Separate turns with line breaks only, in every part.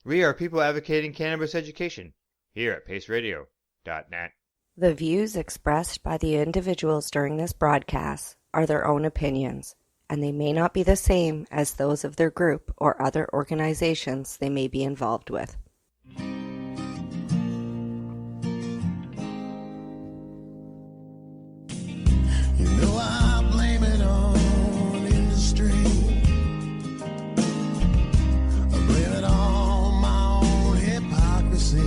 We are people advocating cannabis education here at paceradio.net.
The views expressed by the individuals during this broadcast are their own opinions, and they may not be the same as those of their group or other organizations they may be involved with.
You know I blame it on industry. I blame it on my own hypocrisy.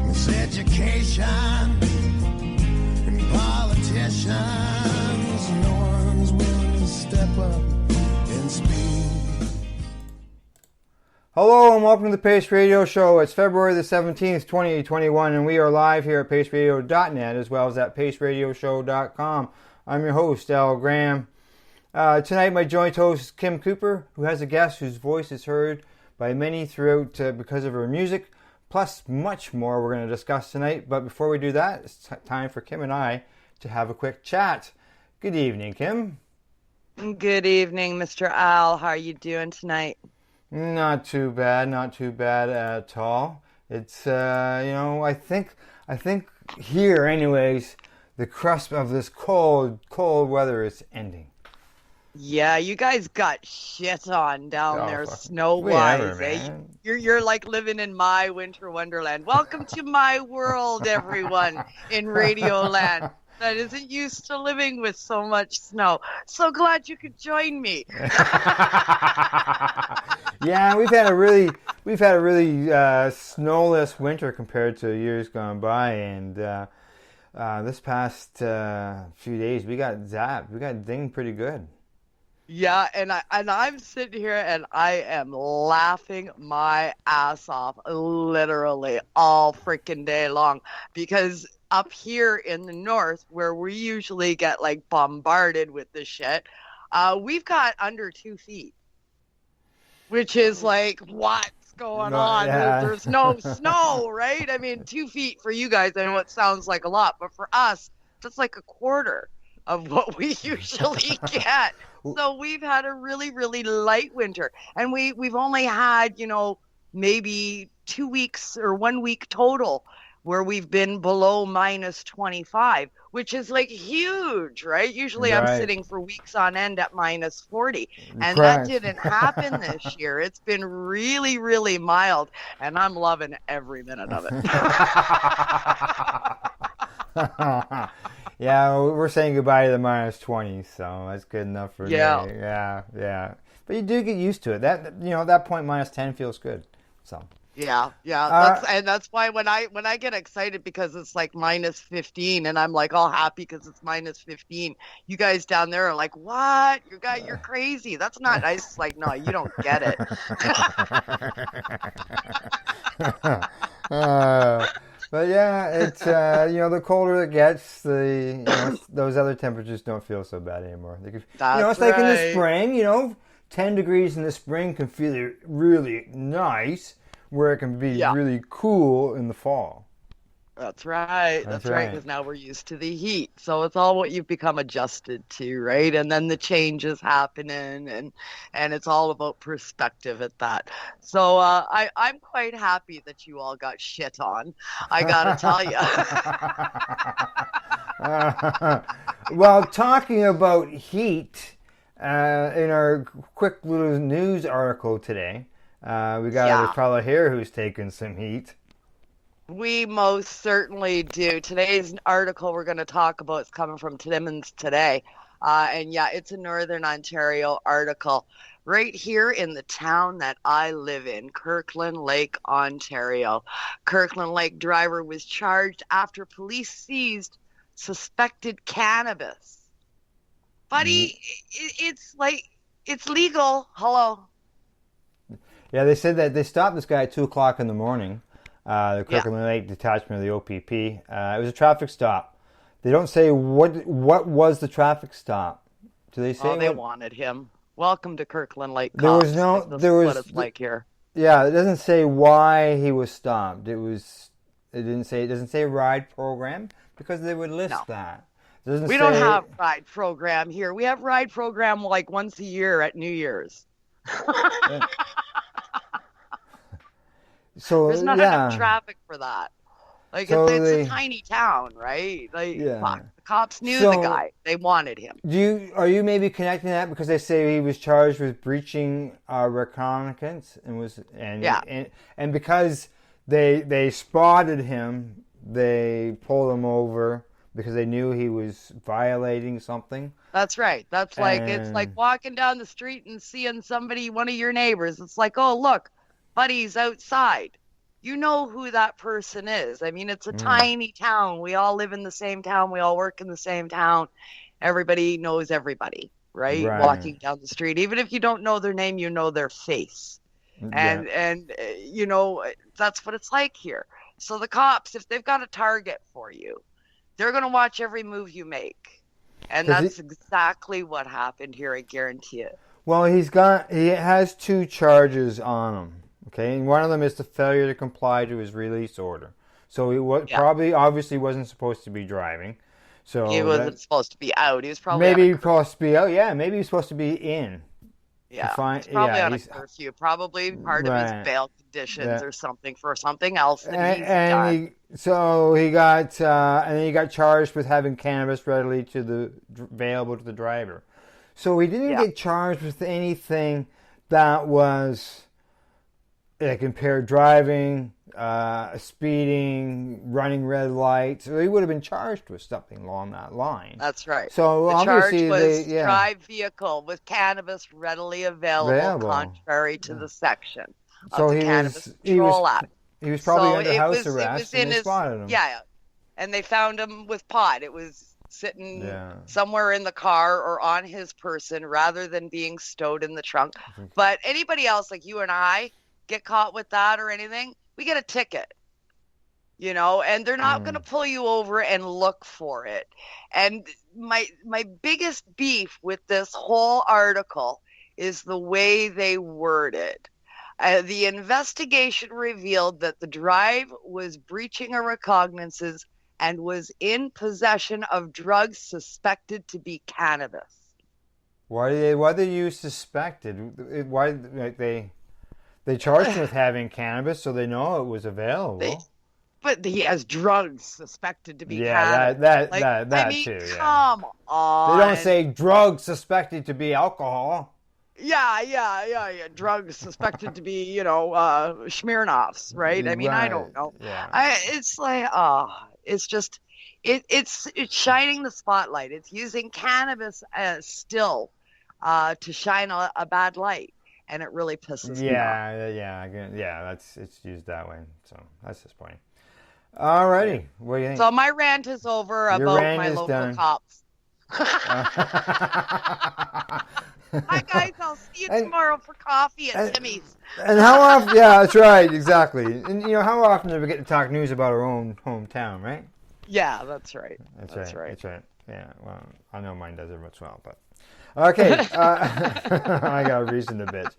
It's education and politicians. No one's willing to step up and speak.
Hello and welcome to the Pace Radio Show. It's February the 17th, 2021, and we are live here at paceradio.net as well as at paceradioshow.com. I'm your host, Al Graham. Tonight my joint host is Kim Cooper, who has a guest whose voice is heard by many throughout because of her music, plus much more we're going to discuss tonight. But before we do that, it's time for Kim and I to have a quick chat. Good evening, Kim.
Good evening, Mr. Al. How are you doing tonight?
Not too bad at all. It's I think here anyways, the cusp of this cold weather is ending.
Yeah, you guys got shit on down there, snow-wise. You're like living in my winter wonderland. Welcome to my world, everyone in Radio Land that isn't used to living with so much snow. So glad you could join me.
Yeah, we've had a really snowless winter compared to years gone by, and this past few days we got zapped. We got dinged pretty good.
Yeah, and I'm sitting here and I am laughing my ass off literally all freaking day long, because up here in the north where we usually get like bombarded with this shit, we've got under 2 feet, which is like, what's going on?
Yeah.
There's no snow, right? I mean, 2 feet for you guys, I know it sounds like a lot, but for us, that's like a quarter of what we usually get. So we've had a really, really light winter, and we've only had, maybe 2 weeks or 1 week total where we've been below minus 25, which is like huge, right? Usually I'm sitting for weeks on end at minus 40, and that didn't happen this year. It's been really, really mild, and I'm loving every minute of it.
Yeah, we're saying goodbye to the minus 20, so that's good enough for me. Yeah. But you do get used to it. That at that point, minus 10 feels good. So.
Yeah. That's why when I get excited because it's like minus 15 and I'm like all happy because it's minus 15, you guys down there are like, what? You're crazy. That's not nice. It's like, no, you don't get it.
But yeah, it's the colder it gets, those other temperatures don't feel so bad anymore. It's like in the spring, 10 degrees in the spring can feel really nice, where it can be really cool in the fall.
That's right. That's right. Because now we're used to the heat. So it's all what you've become adjusted to, right? And then the change is happening, and it's all about perspective at that. So I'm quite happy that you all got shit on. I got to tell you.
Well, talking about heat, in our quick little news article today, we got a fellow here who's taking some heat.
We most certainly do. Today's article we're going to talk about is coming from Timmins Today. It's a Northern Ontario article right here in the town that I live in, Kirkland Lake, Ontario. Kirkland Lake driver was charged after police seized suspected cannabis. Buddy, it's legal. Hello.
Yeah, they said that they stopped this guy at 2 o'clock in the morning. The Kirkland Lake detachment of the OPP. It was a traffic stop. They don't say what was the traffic stop. Do they say?
Oh, they wanted him. Welcome to Kirkland Lake.
There was no. There was
what it's like here.
Yeah, it doesn't say why he was stopped. It doesn't say ride program, because they would list that.
We don't have ride program here. We have ride program like once a year at New Year's.
So
There's not enough traffic for that. Like
So
it's a
they,
tiny town, right? Like
yeah.
fuck, the cops knew the
So
guy. They wanted him.
are you maybe connecting that because they say he was charged with breaching reconnaissance
Yeah,
and because they spotted him, they pulled him over because they knew he was violating something.
that's right. That's like it's like
And
walking down the street and seeing somebody, one of your neighbors. It's like, oh look, buddy's outside. You know who that person is. I mean, it's a
mm,
tiny town. We all live in the same town. We all work in the same town. Everybody knows everybody, right?
right,
Walking down the street, even if you don't know their name, you know their face.
yeah.
And that's what it's like here. So the cops, if they've got a target for you, they're going to watch every move you make. And
'Cause
that's exactly what happened here, I guarantee it.
well, he has two charges on him. Okay, and one of them is the failure to comply to his release order. So he
Yeah.
probably obviously wasn't supposed to be driving.
He
So
wasn't
that
supposed to be out. He was probably on
maybe
a
he's supposed to be out. Yeah, maybe he's supposed to be in. To
Yeah,
find,
he's probably
yeah,
on a
he's
curfew, probably part of his
right.
bail conditions
Yeah.
or something for something else that he's
And
done.
he got and then he got charged with having cannabis readily available to the driver. So he didn't
Yeah,
get charged with anything that was like impaired driving, speeding, running red lights. So he would have been charged with something along that line.
that's right.
So
The charge
obviously
was
yeah,
drive vehicle with cannabis readily available,
available.
contrary to the section of
So
the Cannabis Control Act.
he was probably
So
under house arrest, and
in
they
his,
spotted him.
yeah, and they found him with pot. It was sitting
Yeah.
somewhere in the car or on his person rather than being stowed in the trunk. But anybody else like you and I get caught with that or anything, we get a ticket, and they're not going to pull you over and look for it. And my biggest beef with this whole article is the way they word it. The investigation revealed that the drive was breaching a recognizance and was in possession of drugs suspected to be cannabis.
Why did you suspected? Why like they charged him with having cannabis, so they know it was available.
But he has drugs suspected to be
Yeah,
cannabis.
that
I mean,
too. Yeah.
come on.
They don't say drugs suspected to be alcohol.
Yeah. Drugs suspected to be, Smirnoffs, right? I mean, I don't know.
Yeah.
It's like, it's just, it's shining the spotlight. It's using cannabis as still to shine a bad light, and it really pisses me off.
Yeah. It's used that way, so that's disappointing. Alrighty, what do you think?
So my rant is over
Your
about
rant
my
is
local
done.
cops. Hi guys, I'll see you tomorrow for coffee at Timmy's.
And how often? Yeah, that's right, exactly. And how often do we get to talk news about our own hometown, right?
Yeah, that's right.
That's right. That's right. Yeah. Well, I know mine does it as well, but okay. I got a reason to bitch.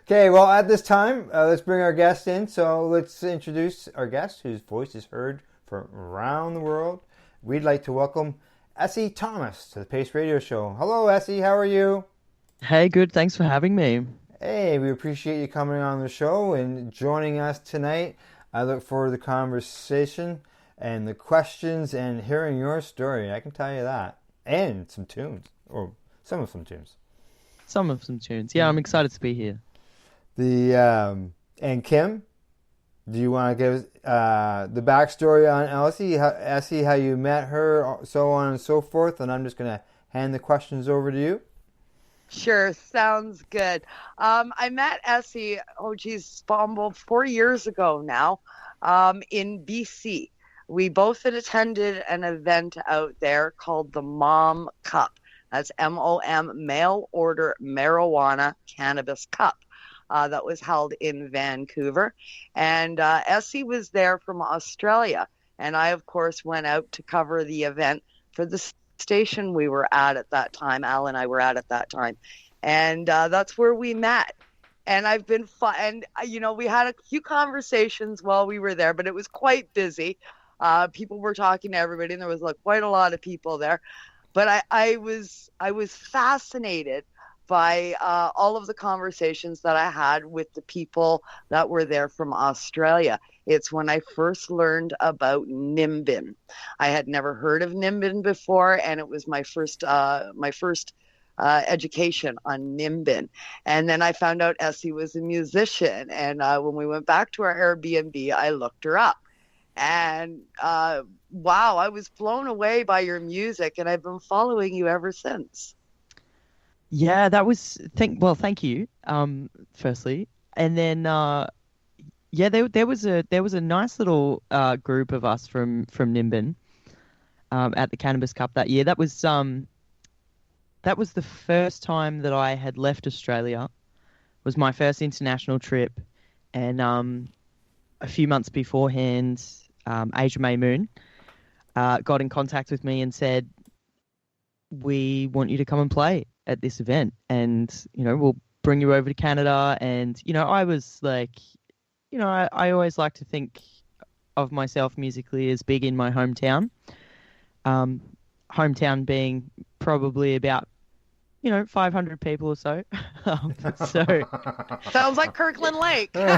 Okay. Well, at this time, let's bring our guest in. So let's introduce our guest, whose voice is heard from around the world. We'd like to welcome Essie Thomas to the Pace Radio Show. Hello, Essie. How are you?
Hey, good. Thanks for having me.
Hey, we appreciate you coming on the show and joining us tonight. I look forward to the conversation and the questions and hearing your story. I can tell you that. And some tunes, or some of some tunes.
Some of some tunes. Yeah, I'm excited to be here.
And Kim, do you want to give the backstory on Essie, how you met her, so on and so forth? And I'm just going to hand the questions over to you.
Sure, sounds good. I met Essie, almost 4 years ago now, in BC. We both had attended an event out there called the Mom Cup. That's MOM, Mail Order Marijuana Cannabis Cup. That was held in Vancouver. And Essie was there from Australia. And I, of course, went out to cover the event for the station we were at that time. Al and I were at that time. And that's where we met. And I've been fun. And, we had a few conversations while we were there, but it was quite busy. People were talking to everybody, and there was quite a lot of people there. But I was fascinated by all of the conversations that I had with the people that were there from Australia. It's when I first learned about Nimbin. I had never heard of Nimbin before, and it was my first education on Nimbin. And then I found out Essie was a musician, and when we went back to our Airbnb, I looked her up. And wow, I was blown away by your music, and I've been following you ever since.
Yeah, that was thank you. Firstly, and then there was a nice little group of us from Nimbin at the Cannabis Cup that year. That was the first time that I had left Australia. It was my first international trip, and a few months beforehand, Asia May Moon got in contact with me and said, "We want you to come and play at this event, and we'll bring you over to Canada." And I was like, I always like to think of myself musically as big in my hometown. Hometown being probably about 500 people or so. So
sounds like Kirkland Lake.
Yeah,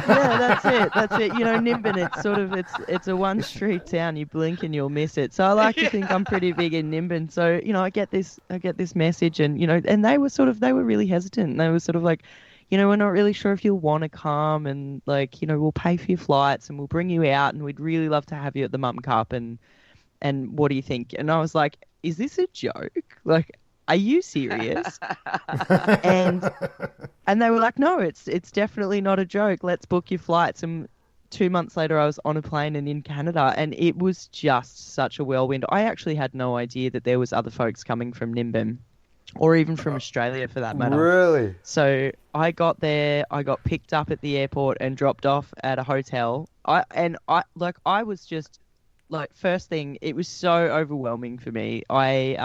that's it. Nimbin, it's a one street town. You blink and you'll miss it. So I like to think I'm pretty big in Nimbin. So I get this message, and and they were really hesitant. They were sort of like, we're not really sure if you'll want to come, and we'll pay for your flights and we'll bring you out, and we'd really love to have you at the Mum Cup, and what do you think? And I was like, is this a joke? Like, are you serious? and they were like, no, it's definitely not a joke. Let's book your flights. And 2 months later, I was on a plane and in Canada, and it was just such a whirlwind. I actually had no idea that there was other folks coming from Nimbin, or even from Australia for that matter.
Really?
So I got there, I got picked up at the airport and dropped off at a hotel. I was just like, first thing, it was so overwhelming for me. I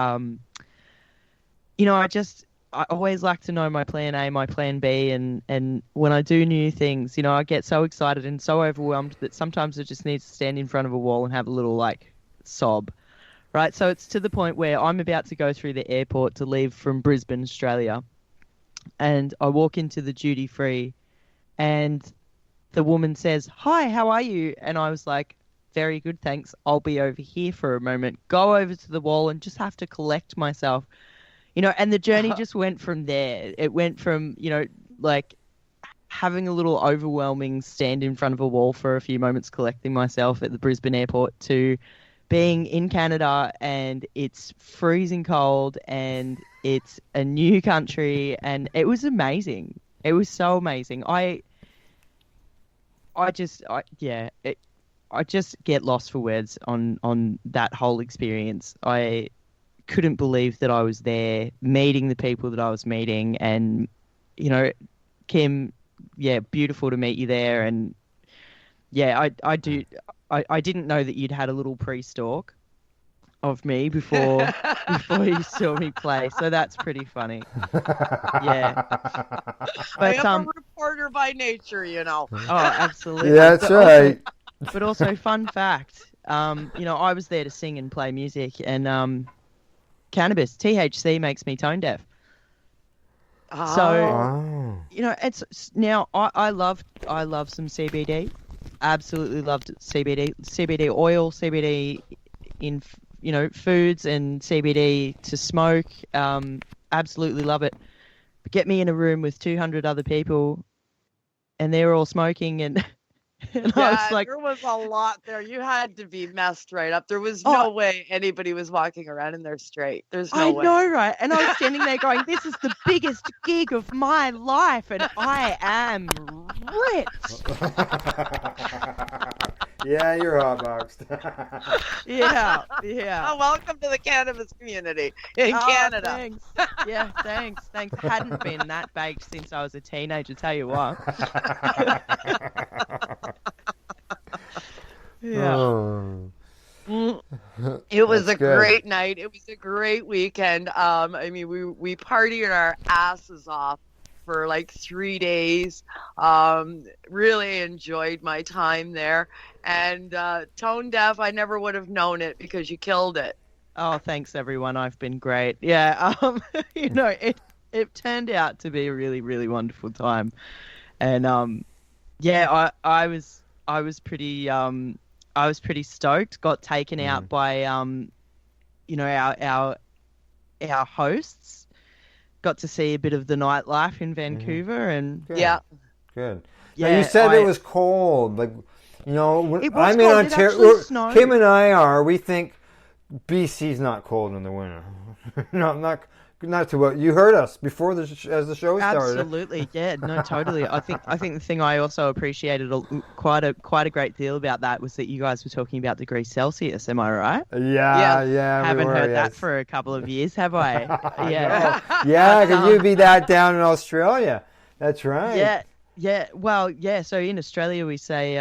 always like to know my plan A, my plan B, and when I do new things, I get so excited and so overwhelmed that sometimes I just need to stand in front of a wall and have a little sob, right? So it's to the point where I'm about to go through the airport to leave from Brisbane, Australia, and I walk into the duty free, and the woman says, "Hi, how are you?" And I was like, "Very good, thanks. I'll be over here for a moment." Go over to the wall and just have to collect myself. And the journey just went from there. It went from, having a little overwhelming stand in front of a wall for a few moments, collecting myself at the Brisbane airport, to being in Canada, and it's freezing cold and it's a new country, and it was amazing. It was so amazing. I just get lost for words on that whole experience. I couldn't believe that I was there, meeting the people that I was meeting, and Kim, beautiful to meet you there. And I didn't know that you'd had a little pre-stalk of me before you saw me play, so that's pretty funny. Yeah, but
I am a reporter by nature,
Oh, absolutely.
Yeah, that's right.
But also, fun fact, I was there to sing and play music, and cannabis, THC, makes me tone deaf. So, it's now I love some CBD. Absolutely loved CBD oil, CBD in foods, and CBD to smoke. Absolutely love it. But get me in a room with 200 other people, and they're all smoking, and and I was like,
there was a lot there. You had to be messed right up. There was no way anybody was walking around in there straight. There's no way.
I know, right? And I was standing there going, this is the biggest gig of my life, and I am ripped.
Yeah, you're hotboxed.
Yeah.
Oh, welcome to the cannabis community in Canada.
Thanks. Yeah, thanks. Hadn't been that baked since I was a teenager, tell you what. Yeah.
Oh.
It was
That's
a
good.
great night. It was a great weekend. We partied our asses off for 3 days. Really enjoyed my time there. And tone deaf, I never would have known it because you killed it.
Oh, thanks everyone. I've been great. Yeah. It it turned out to be a really, really wonderful time. And yeah, I was pretty stoked. Got taken out by our hosts. Got to see a bit of the nightlife in Vancouver, and
Good.
Yeah.
Good.
yeah,
Now, you said it was cold. Like, you know, when
It was
I'm in
cold. It
Ontario.
actually snowed.
Kim and I we think BC's not cold in the winter. No, not to what you heard us before as the show started.
Absolutely, yeah, no, totally. I think the thing I also appreciated quite a great deal about that was that you guys were talking about degrees Celsius. Am I right?
Yeah.
Haven't
we
heard
were,
that
yes.
for a couple of years, have I?
Yeah, yeah, because you'd be that down in Australia. That's right.
Yeah. Well, yeah. So in Australia we say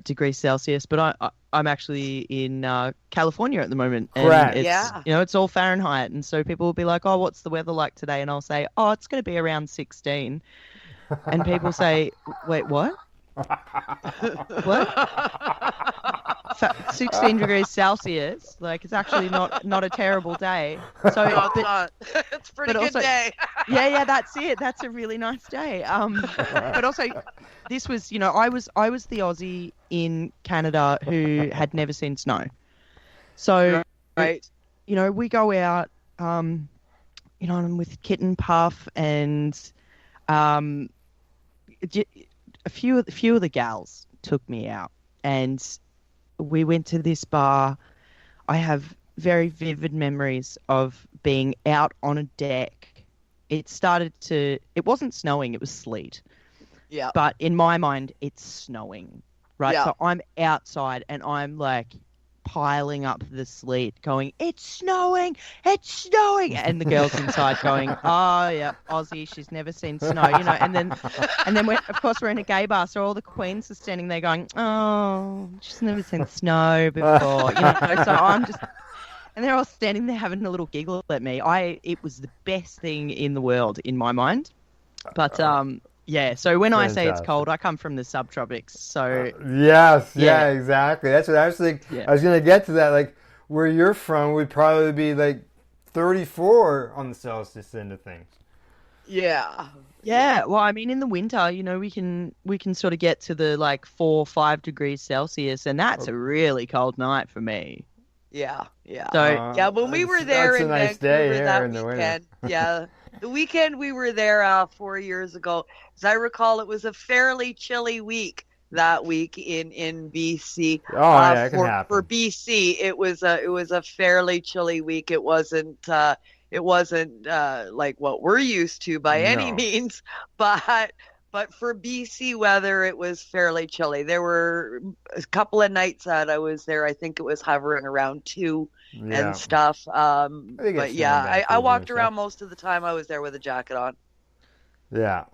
degrees Celsius, but I'm actually in California at the moment, and
Correct.
it's it's all Fahrenheit, and so people will be like, "Oh, what's the weather like today?" And I'll say, "Oh, it's going to be around 16," and people say, "Wait, what? What? 16 degrees Celsius? Like it's actually not a terrible day." So
No, it's not. It's a pretty
but
good
also-
day.
yeah, that's it. That's a really nice day. But also, this was, I was the Aussie in Canada who had never seen snow. So,
Right.
we go out, I'm with Kit and Puff and a few of the gals took me out, and we went to this bar. I have very vivid memories of being out on a deck. It wasn't snowing, it was sleet.
Yeah.
But in my mind, it's snowing, right?
Yeah.
So I'm outside and I'm like piling up the sleet going, it's snowing. And the girls inside going, oh yeah, Aussie, she's never seen snow, and then of course we're in a gay bar. So all the queens are standing there going, oh, she's never seen snow before, so I'm just, and they're all standing there having a little giggle at me. It was the best thing in the world in my mind. But yeah. So when I say it's cold, I come from the subtropics. So
yes, yeah, exactly. That's what I was thinking.
Yeah.
I was going to get to that. Like where you're from would probably be like 34 on the Celsius end of things.
Yeah.
Yeah. Well, I mean, in the winter, we can sort of get to the like 4 or 5 degrees Celsius, and that's a really cold night for me.
Yeah.
So
Yeah, when we were there
that's
in
a nice
Vancouver
day here
that
in the winter.
weekend, the weekend we were there 4 years ago, as I recall, it was a fairly chilly week that week in BC.
Oh, yeah, it can happen.
For BC, it was a fairly chilly week. It wasn't like what we're used to by any means, but for BC weather, it was fairly chilly. There were a couple of nights that I was there. I think it was hovering around 2 and stuff. But yeah, I walked around most of the time I was there with a jacket on.
Yeah.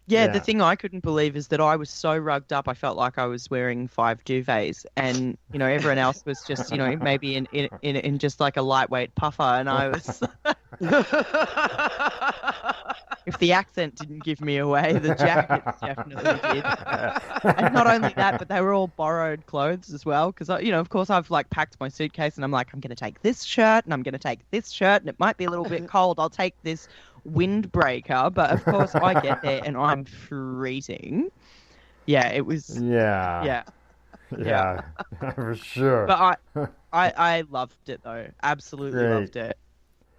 The thing I couldn't believe is that I was so rugged up, I felt like I was wearing 5 duvets, and everyone else was just maybe in just like a lightweight puffer, and I was. If the accent didn't give me away, the jacket definitely did. And not only that, but they were all borrowed clothes as well, because of course I've like packed my suitcase, and I'm like, I'm going to take this shirt, and I'm going to take this shirt, and it might be a little bit cold. I'll take this windbreaker, but of course I get there and I'm freezing. Yeah, it was.
Yeah, for sure.
But I loved it though. Absolutely loved it.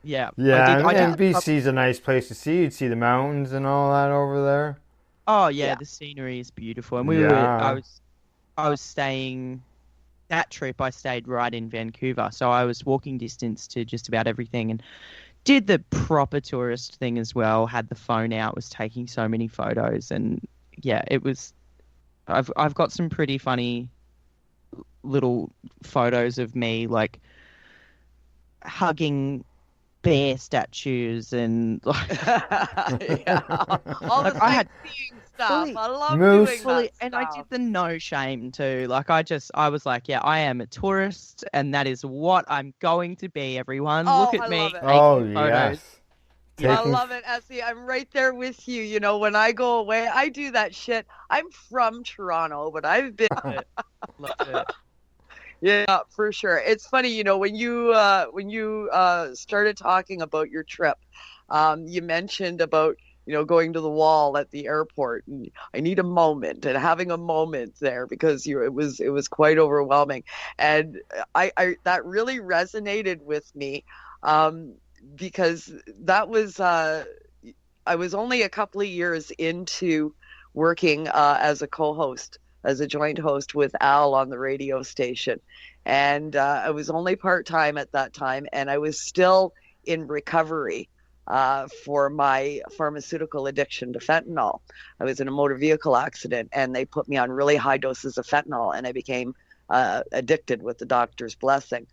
Yeah.
And BC's a nice place to see. You'd see the mountains and all that over there.
Oh yeah, the scenery is beautiful, and I was staying. That trip I stayed right in Vancouver, so I was walking distance to just about everything, and did the proper tourist thing as well. Had the phone out, was taking so many photos, and yeah, it was. I've got some pretty funny little photos of me like hugging bear statues and
all the sightseeing stuff. I love
moose.
doing that
and
stuff.
I did the no shame too. Like I was like, yeah, I am a tourist, and that is what I'm going to be. Everyone, look at
I
me
love it.
taking
Yes.
photos.
I love it, Essie. I'm right there with you. When I go away, I do that shit. I'm from Toronto, but I've been.
Love it.
Yeah, for sure. It's funny, when you started talking about your trip, You mentioned about, going to the wall at the airport, and I need a moment, and having a moment there because it was quite overwhelming, and I that really resonated with me, because that was I was only a couple of years into working as a co-host, as a joint host with Al on the radio station. And I was only part-time at that time, and I was still in recovery for my pharmaceutical addiction to fentanyl. I was in a motor vehicle accident, and they put me on really high doses of fentanyl, and I became addicted with the doctor's blessing.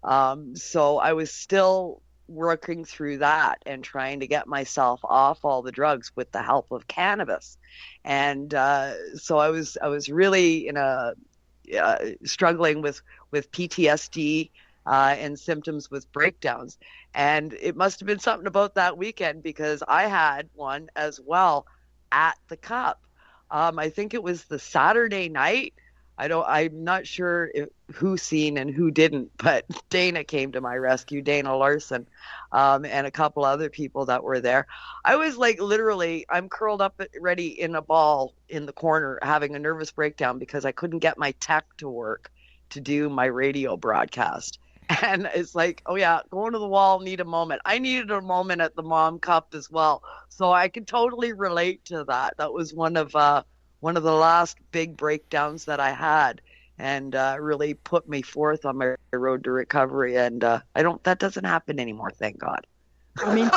So I was still working through that and trying to get myself off all the drugs with the help of cannabis. And so I was really in a struggling with PTSD and symptoms with breakdowns. And it must have been something about that weekend because I had one as well at the Cup. I think it was the Saturday night. I'm not sure who seen and who didn't, but Dana came to my rescue, Dana Larson, and a couple other people that were there. I was like, literally, I'm curled up ready in a ball in the corner having a nervous breakdown because I couldn't get my tech to work to do my radio broadcast. And it's like, oh yeah, going to the wall, need a moment. I needed a moment at the Mom Cup as well. So I can totally relate to that. That was one of the last big breakdowns that I had, and really put me forth on my road to recovery. And that doesn't happen anymore, thank God.
I mean,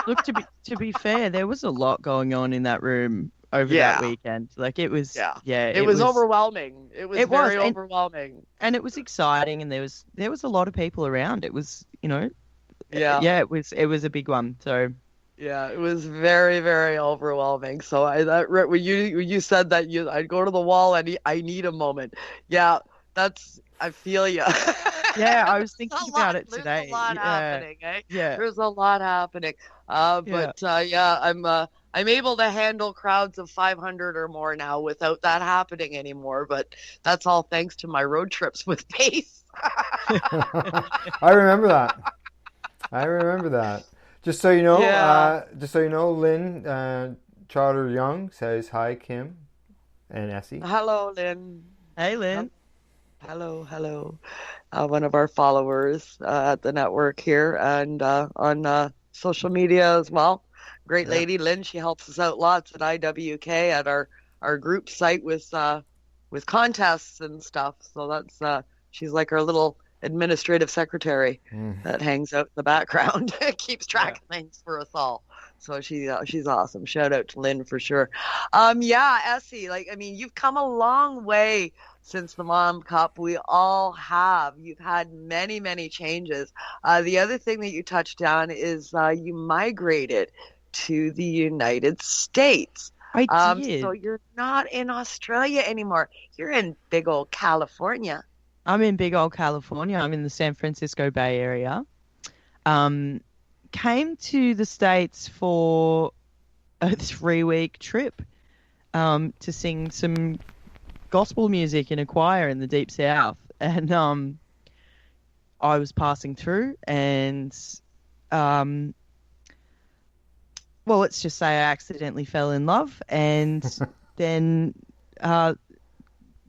look, to be fair, there was a lot going on in that room over that weekend. Like it was,
it was overwhelming. It was very overwhelming,
and it was exciting, and there was a lot of people around. It was, it was a big one. So.
Yeah, it was very, very overwhelming. So when you said that I'd go to the wall and I need a moment. Yeah, I feel you.
Yeah, I was thinking about it today.
There's a lot happening, eh?
Yeah,
there's a lot happening. I'm able to handle crowds of 500 or more now without that happening anymore. But that's all thanks to my road trips with Pace.
I remember that. Just so you know, Lynn Charter Young says hi, Kim and Essie.
Hello, Lynn.
Hey, Lynn.
Hello. One of our followers at the network here and on social media as well. Great lady, Lynn. She helps us out lots at IWK at our group site with contests and stuff. So that's she's like our little administrative secretary that hangs out in the background, keeps track of things for us all. So she's awesome. Shout out to Lynn for sure. Essie, you've come a long way since the Mom Cup. We all have. You've had many, many changes. The other thing that you touched on is you migrated to the United States.
I did.
So you're not in Australia anymore. You're in big old California.
I'm in big old California. I'm in the San Francisco Bay Area. Came to the States for a 3-week trip to sing some gospel music in a choir in the Deep South. And I was passing through and, let's just say I accidentally fell in love and then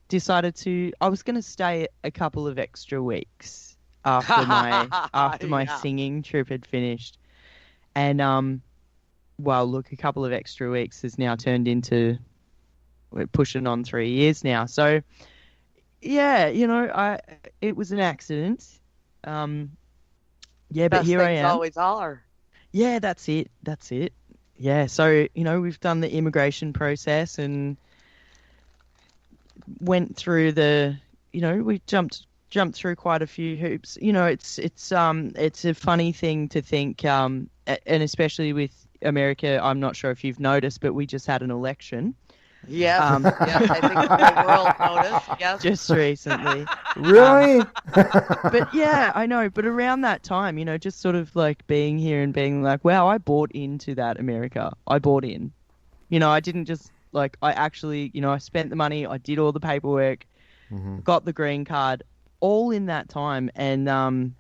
decided I was going to stay a couple of extra weeks after my singing trip had finished. And, a couple of extra weeks has now turned into, we're pushing on 3 years now. So, it was an accident. But here I am.
Always are.
Yeah, that's it. Yeah, so, we've done the immigration process and went through we jumped through quite a few hoops. It's a funny thing to think, and especially with America, I'm not sure if you've noticed, but we just had an election.
Yeah, I think the world noticed. Yes,
just recently.
Really?
But yeah, I know. But around that time, just sort of like being here and being like, wow, I bought into that America. I bought in. I didn't just I actually, I spent the money. I did all the paperwork, got the green card, all in that time. And I'm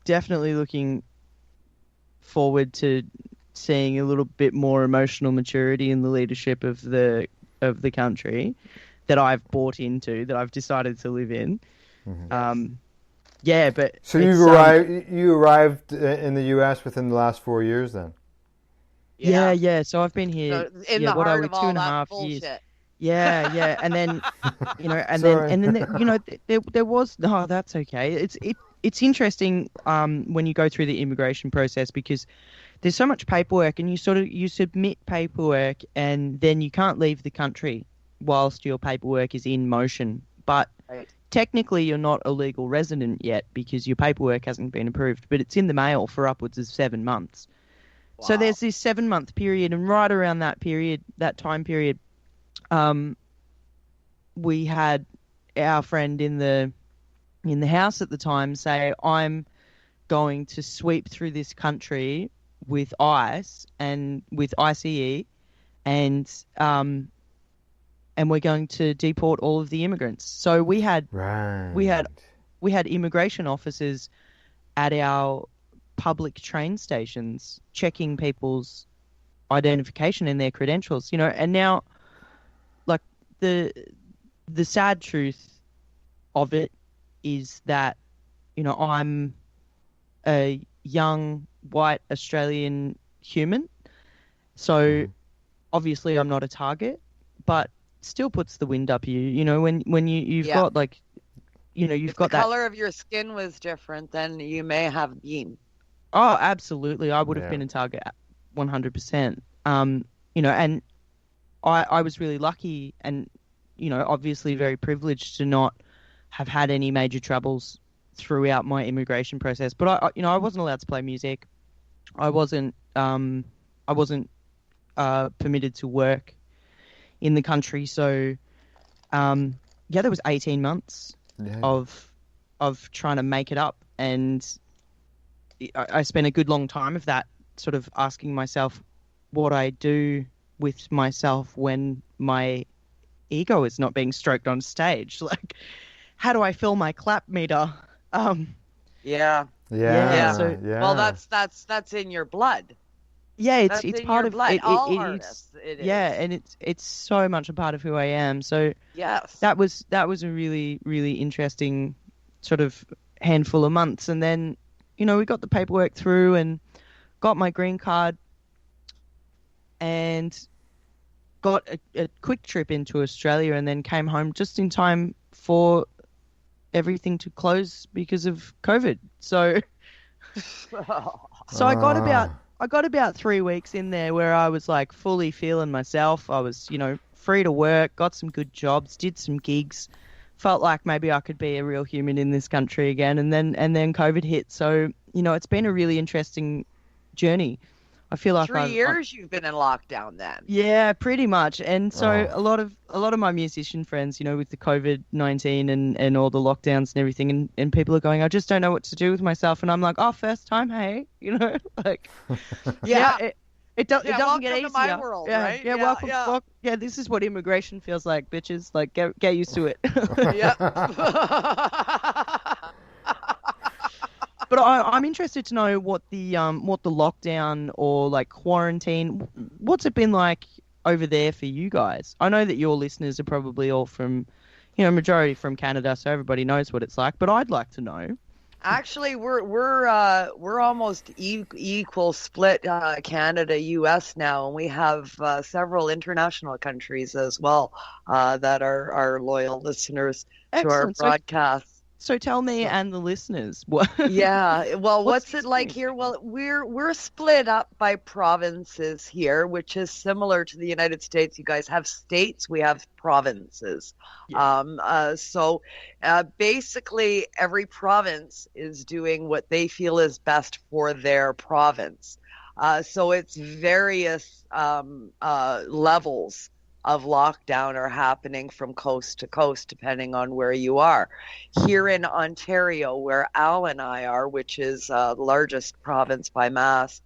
definitely looking forward to seeing a little bit more emotional maturity in the leadership of the country that I've bought into, that I've decided to live in. Yeah, but
so
it's,
you arrived in the U.S. within the last 4 years, then?
Yeah. So I've been here.
So in the
what are
heart
we?
of all
2.5
that
years.
bullshit.
Yeah, and then and
Sorry.
then there was that's okay. It's interesting when you go through the immigration process, because there's so much paperwork, and you submit paperwork, and then you can't leave the country whilst your paperwork is in motion. But technically, you're not a legal resident yet because your paperwork hasn't been approved, but it's in the mail for upwards of 7 months. Wow. So there's this 7-month period, and right around that time period, we had our friend in the house at the time say, "I'm going to sweep through this country with ICE and with ICE, and we're going to deport all of the immigrants." So we had immigration officers at our public train stations checking people's identification and their credentials, and now, like, the sad truth of it is that, I'm a young white Australian human, so obviously I'm not a target, but still puts the wind up you. When you've got, like, you've got that.
The color of your skin was different, then you may have been.
Oh, absolutely, I would have been a target, 100%. And I was really lucky and, obviously very privileged to not have had any major troubles throughout my immigration process. But I wasn't allowed to play music. I wasn't permitted to work in the country. So, there was 18 months of trying to make it up, and I spent a good long time of that sort of asking myself what I do with myself when my ego is not being stroked on stage. Like, how do I fill my clap meter?
So, well, that's in your blood.
Yeah, it's part of
blood. All artists. It is.
Yeah, and it's so much a part of who I am. So
yes,
that was a really, really interesting sort of handful of months, and then we got the paperwork through and got my green card and got a quick trip into Australia, and then came home just in time for everything to close because of COVID. So I got about 3 weeks in there where I was like fully feeling myself. I was, free to work, got some good jobs, did some gigs, felt like maybe I could be a real human in this country again. And then COVID hit. So, it's been a really interesting journey. I feel like
3 years you've been in lockdown then.
Yeah, pretty much. And so a lot of my musician friends, with the COVID-19 and all the lockdowns and everything, and people are going, "I just don't know what to do with myself." And I'm like, "Oh, first time, hey," like, it doesn't get easier.
To my world, right?
Welcome. Yeah, this is what immigration feels like, bitches. Like, get used to it.
Yeah.
But I'm interested to know what the lockdown or like quarantine, what's it been like over there for you guys? I know that your listeners are probably all from, majority from Canada, so everybody knows what it's like. But I'd like to know.
Actually, we're almost equal split, Canada, U.S. now, and we have several international countries as well that are loyal listeners to our broadcast.
So tell me and the listeners what.
Yeah, well, what's it like here? Well, we're split up by provinces here, which is similar to the United States. You guys have states, we have provinces. Yeah. So basically, every province is doing what they feel is best for their province. So it's various levels of lockdown are happening from coast to coast, depending on where you are. Here in Ontario, where Al and I are, which is the largest province by mass,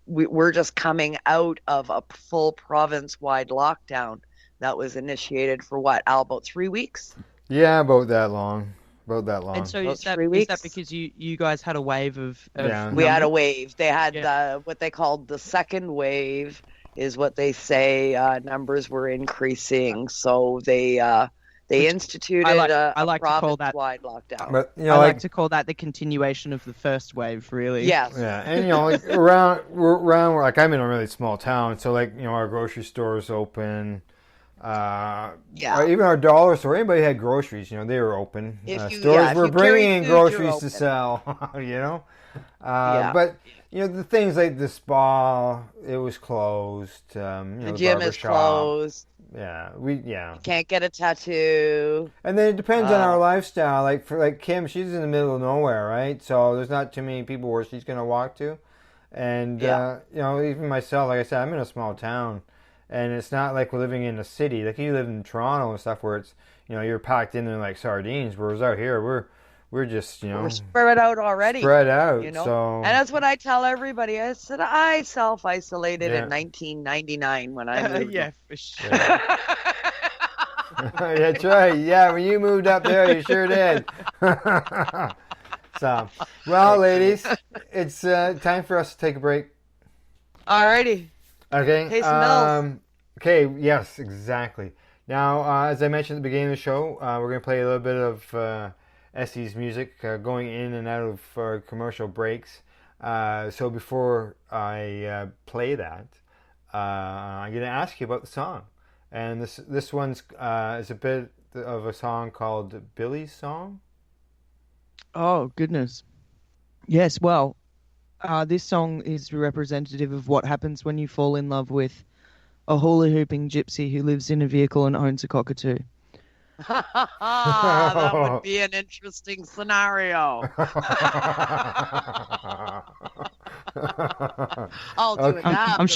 we're just coming out of a full province-wide lockdown that was initiated for what, Al, about 3 weeks?
Yeah, about that long. about that long.
And so
About
is that
3 weeks.
because you guys had a wave of
Yeah.
We had a
numbers?
wave. They had
Yeah.
what they called the second wave, is what they say. Numbers were increasing, so they
Which
instituted
I
a
like to call that-
province-wide lockdown.
But you
I
know,
like to call that the continuation of the first wave, really.
Yes.
yeah, and you know, like around like I'm in a really small town, so like you know, our grocery store is open.
Yeah.
Or even our dollar store, anybody had groceries, you know, they were open.
If you-
Stores
if
were
you carry
bringing in
food, you're
groceries to
open.
sell, you know.
Yeah.
But you know, the things like the spa, it was closed. You know,
The gym is
barbershop.
closed.
Yeah,
Can't get a tattoo.
and then it depends on our
Uh,
lifestyle. Like for like Kim, she's in the middle of nowhere, right? So there's not too many people where she's gonna walk to. And
Yeah.
you know, even myself, like I said, I'm in a small town, and it's not like we're living in a city. Like you live in Toronto and stuff, where it's you know you're packed in there like sardines. Whereas out here, we're just you know
We're spread out already.
spread out.
You know,
So
and that's what I tell everybody. I said I self-isolated
Yeah.
in 1999 when I moved.
Yeah, for sure.
that's right. Yeah, when you moved up there, you sure did. So, well, ladies, it's time for us to take a break.
Alrighty.
Okay.
Pay some bills.
Okay. Yes, exactly. Now, as I mentioned at the beginning of the show, we're going to play a little bit of Essie's music, going in and out of commercial breaks. So before I play that, I'm going to ask you about the song. And this one's is a bit of a song called Billy's Song.
Oh, goodness. Yes, well, this song is representative of what happens when you fall in love with a hula hooping gypsy who lives in a vehicle and owns a cockatoo.
That would be an interesting scenario. I'll do
Okay.
it now.
I'm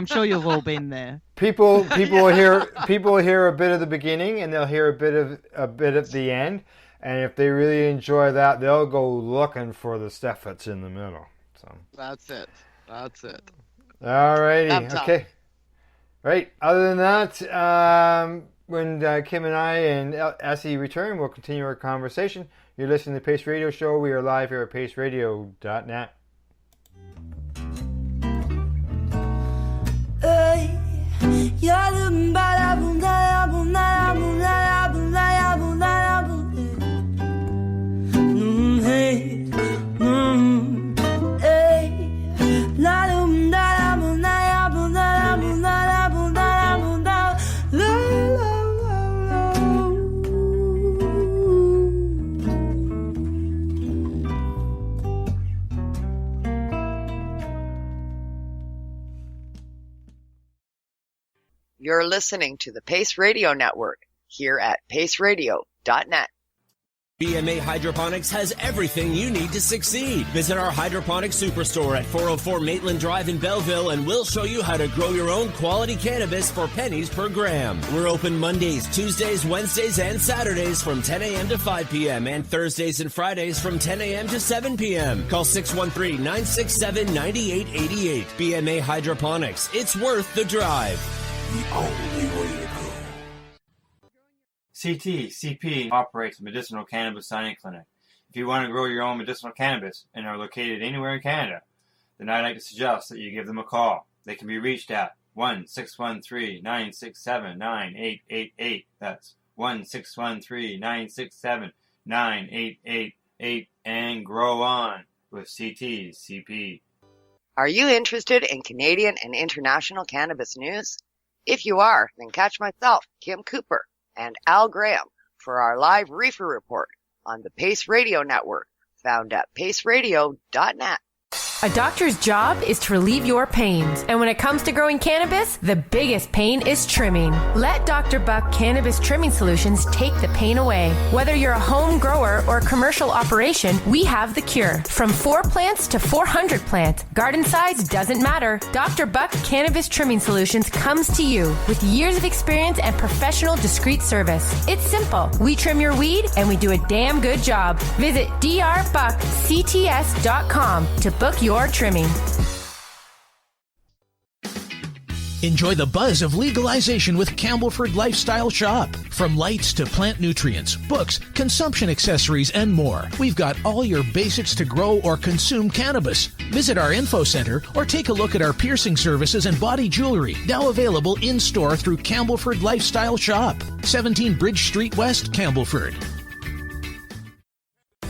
sure you've all been there.
People will hear a bit of the beginning and they'll hear a bit at the end, and if they really enjoy that, they'll go looking for the stuff that's in the middle. So
That's it.
alrighty,
I'm tough.
okay, right. Other than that, when Kim and I and Essie return, we'll continue our conversation. You're listening to the Pace Radio Show. We are live here at paceradio.net.
You're listening to the Pace Radio Network here at paceradio.net.
BMA Hydroponics has everything you need to succeed. Visit our hydroponics superstore at 404 Maitland Drive in Belleville, and we'll show you how to grow your own quality cannabis for pennies per gram. We're open Mondays, Tuesdays, Wednesdays, and Saturdays from 10 a.m. to 5 p.m. and Thursdays and Fridays from 10 a.m. to 7 p.m. Call 613-967-9888. BMA Hydroponics. It's worth the drive.
The only way to go.
CP operates a medicinal cannabis signing clinic. If you want to grow your own medicinal cannabis and are located anywhere in Canada, then I'd like to suggest that you give them a call. They can be reached at 1-613-967-9888. That's 1-613-967-9888, and grow on with CP.
Are you interested in Canadian and international cannabis news? If you are, then catch myself, Kim Cooper, and Al Graham for our live reefer report on the Pace Radio Network, found at paceradio.net.
A doctor's job is to relieve your pains. And when it comes to growing cannabis, the biggest pain is trimming. Let Dr. Buck Cannabis Trimming Solutions take the pain away. Whether you're a home grower or a commercial operation, we have the cure. From 4 plants to 400 plants, garden size doesn't matter. Dr. Buck Cannabis Trimming Solutions comes to you with years of experience and professional discreet service. It's simple. We trim your weed and we do a damn good job. Visit drbuckcts.com to book your trimming.
Enjoy the buzz of legalization with Campbellford Lifestyle Shop. From lights to plant nutrients, books, consumption accessories, and more, we've got all your basics to grow or consume cannabis. Visit our info center or take a look at our piercing services and body jewelry, now available in-store through Campbellford Lifestyle Shop, 17 Bridge Street West, Campbellford.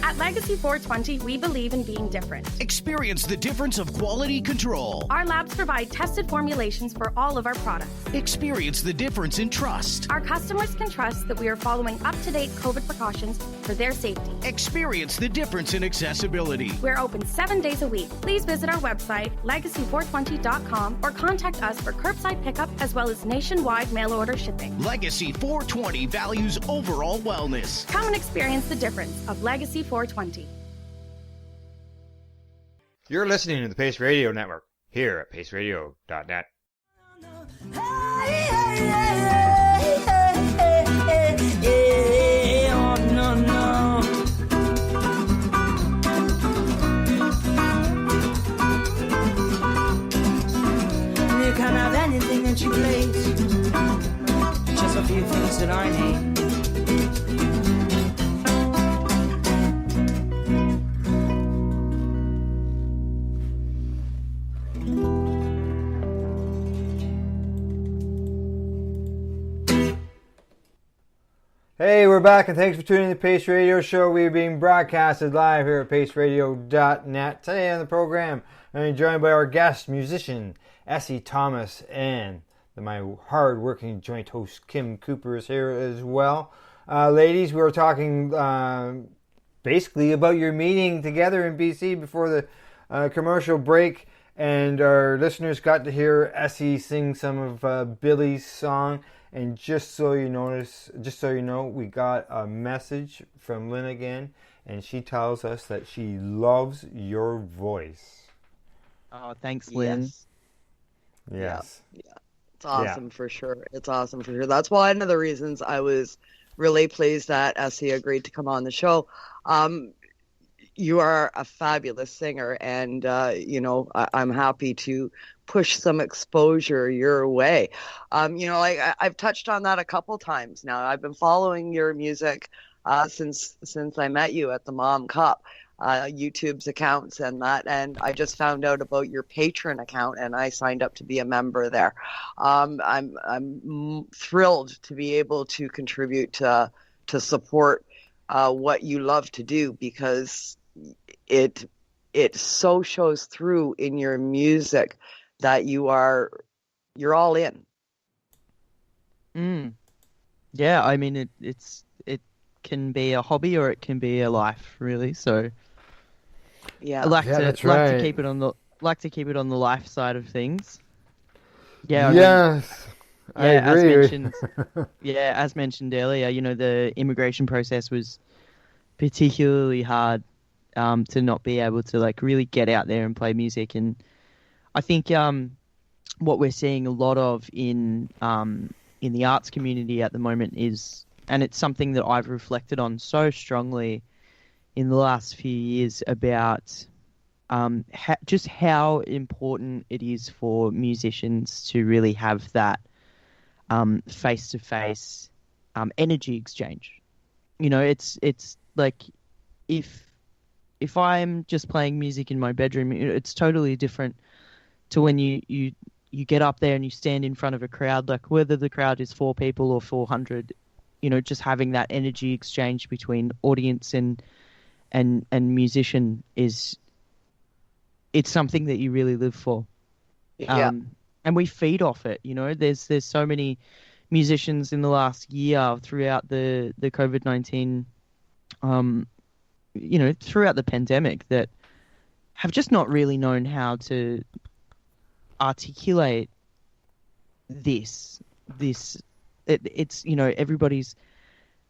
At Legacy 420, we believe in being different.
Experience the difference of quality control.
Our labs provide tested formulations for all of our products.
Experience the difference in trust.
Our customers can trust that we are following up-to-date COVID precautions for their safety.
Experience the difference in accessibility.
We're open 7 days a week. Please visit our website, legacy420.com, or contact us for curbside pickup as well as nationwide mail order shipping.
Legacy 420 values overall wellness.
Come and experience the difference of Legacy 420.
You're listening to the Pace Radio Network here at paceradio.net.
You can have anything that you please, just a few things that I need.
Hey, we're back, and thanks for tuning in to the Pace Radio Show. We're being broadcasted live here at paceradio.net. Today on the program, I'm joined by our guest musician, Essie Thomas, and my hard-working joint host, Kim Cooper, is here as well. Ladies, we were talking basically about your meeting together in BC before the commercial break, and our listeners got to hear Essie sing some of Billy's song. And just so you know, we got a message from Lynn again, and she tells us that she loves your voice.
Oh, thanks, Lynn.
Yes.
Yeah. It's awesome for sure. It's awesome for sure. That's one of the reasons I was really pleased that Essie agreed to come on the show. You are a fabulous singer, and I'm happy to push some exposure your way. I've touched on that a couple times now. I've been following your music since I met you at the Mom Cup, YouTube's accounts and that, and I just found out about your Patreon account, and I signed up to be a member there. I'm thrilled to be able to contribute to support what you love to do, because it so shows through in your music that you're all in.
Yeah, I mean it can be a hobby or it can be a life, really. So
yeah,
I like to keep it on the life side of things. Yeah.
I agree.
As mentioned earlier, the immigration process was particularly hard to not be able to really get out there and play music. And I think what we're seeing a lot of in the arts community at the moment is, and it's something that I've reflected on so strongly in the last few years, about just how important it is for musicians to really have that face-to-face energy exchange. It's like if I'm just playing music in my bedroom, it's totally different to when you get up there and you stand in front of a crowd, whether the crowd is 4 people or 400, just having that energy exchange between audience and musician it's something that you really live for.
Yeah.
And we feed off it. There's so many musicians in the last year throughout the COVID-19, throughout the pandemic, that have just not really known how to articulate this. It's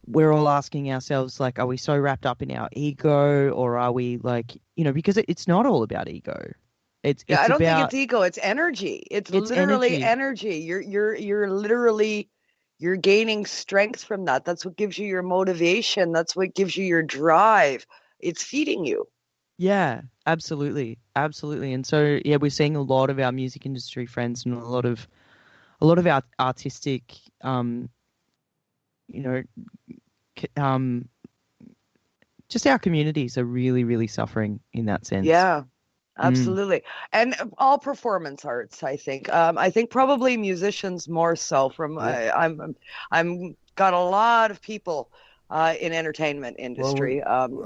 we're all asking ourselves, are we so wrapped up in our ego, or are we because it's not all about ego.
I don't think it's ego. It's energy. It's literally energy. You're literally, you're gaining strength from that. That's what gives you your motivation. That's what gives you your drive. It's feeding you.
Yeah, absolutely. And so, we're seeing a lot of our music industry friends and a lot of a lot of our artistic, you know, just our communities are really, really suffering in that sense.
Yeah, absolutely. And all performance arts, I think. I think probably musicians more so. I'm got a lot of people in entertainment industry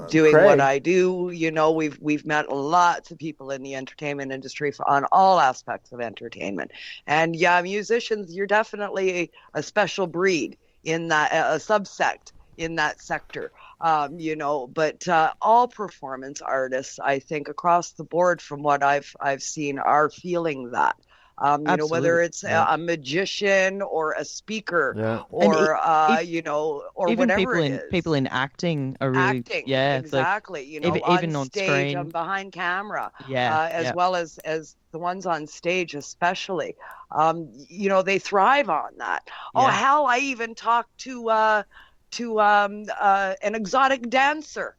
doing
Craig.
what I do. You know, we've met lots of people in the entertainment industry on all aspects of entertainment. And yeah, musicians, you're definitely a special breed in that, a subsect in that sector. You know, but all performance artists, I think, across the board, from what I've seen, are feeling that. You know, whether it's a magician or a speaker or you know, or
even
whatever it is.
People in acting are really
exactly. Like, you know,
even
on
stage,
screen, and behind camera, as well as the ones on stage, especially. You know, they thrive on that. Oh hell, I even talked to an exotic dancer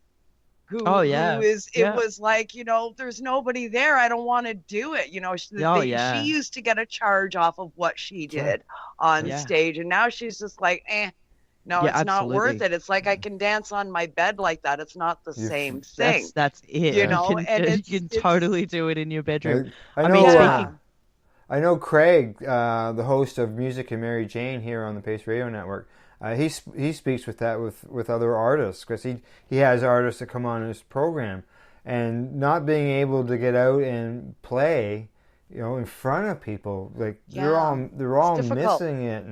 who was like, you know, there's nobody there, I don't want to do it, you know. She used to get a charge off of what she did on stage, and now she's just like, no, it's not worth it. It's like, I can dance on my bed like that. It's not the same thing.
That's it.
You know,
you can totally do it in your bedroom.
I know Craig, the host of Music and Mary Jane here on the Pace Radio Network. He speaks with other artists, because he has artists that come on his program, and not being able to get out and play, you know, in front of people, like they're all missing it,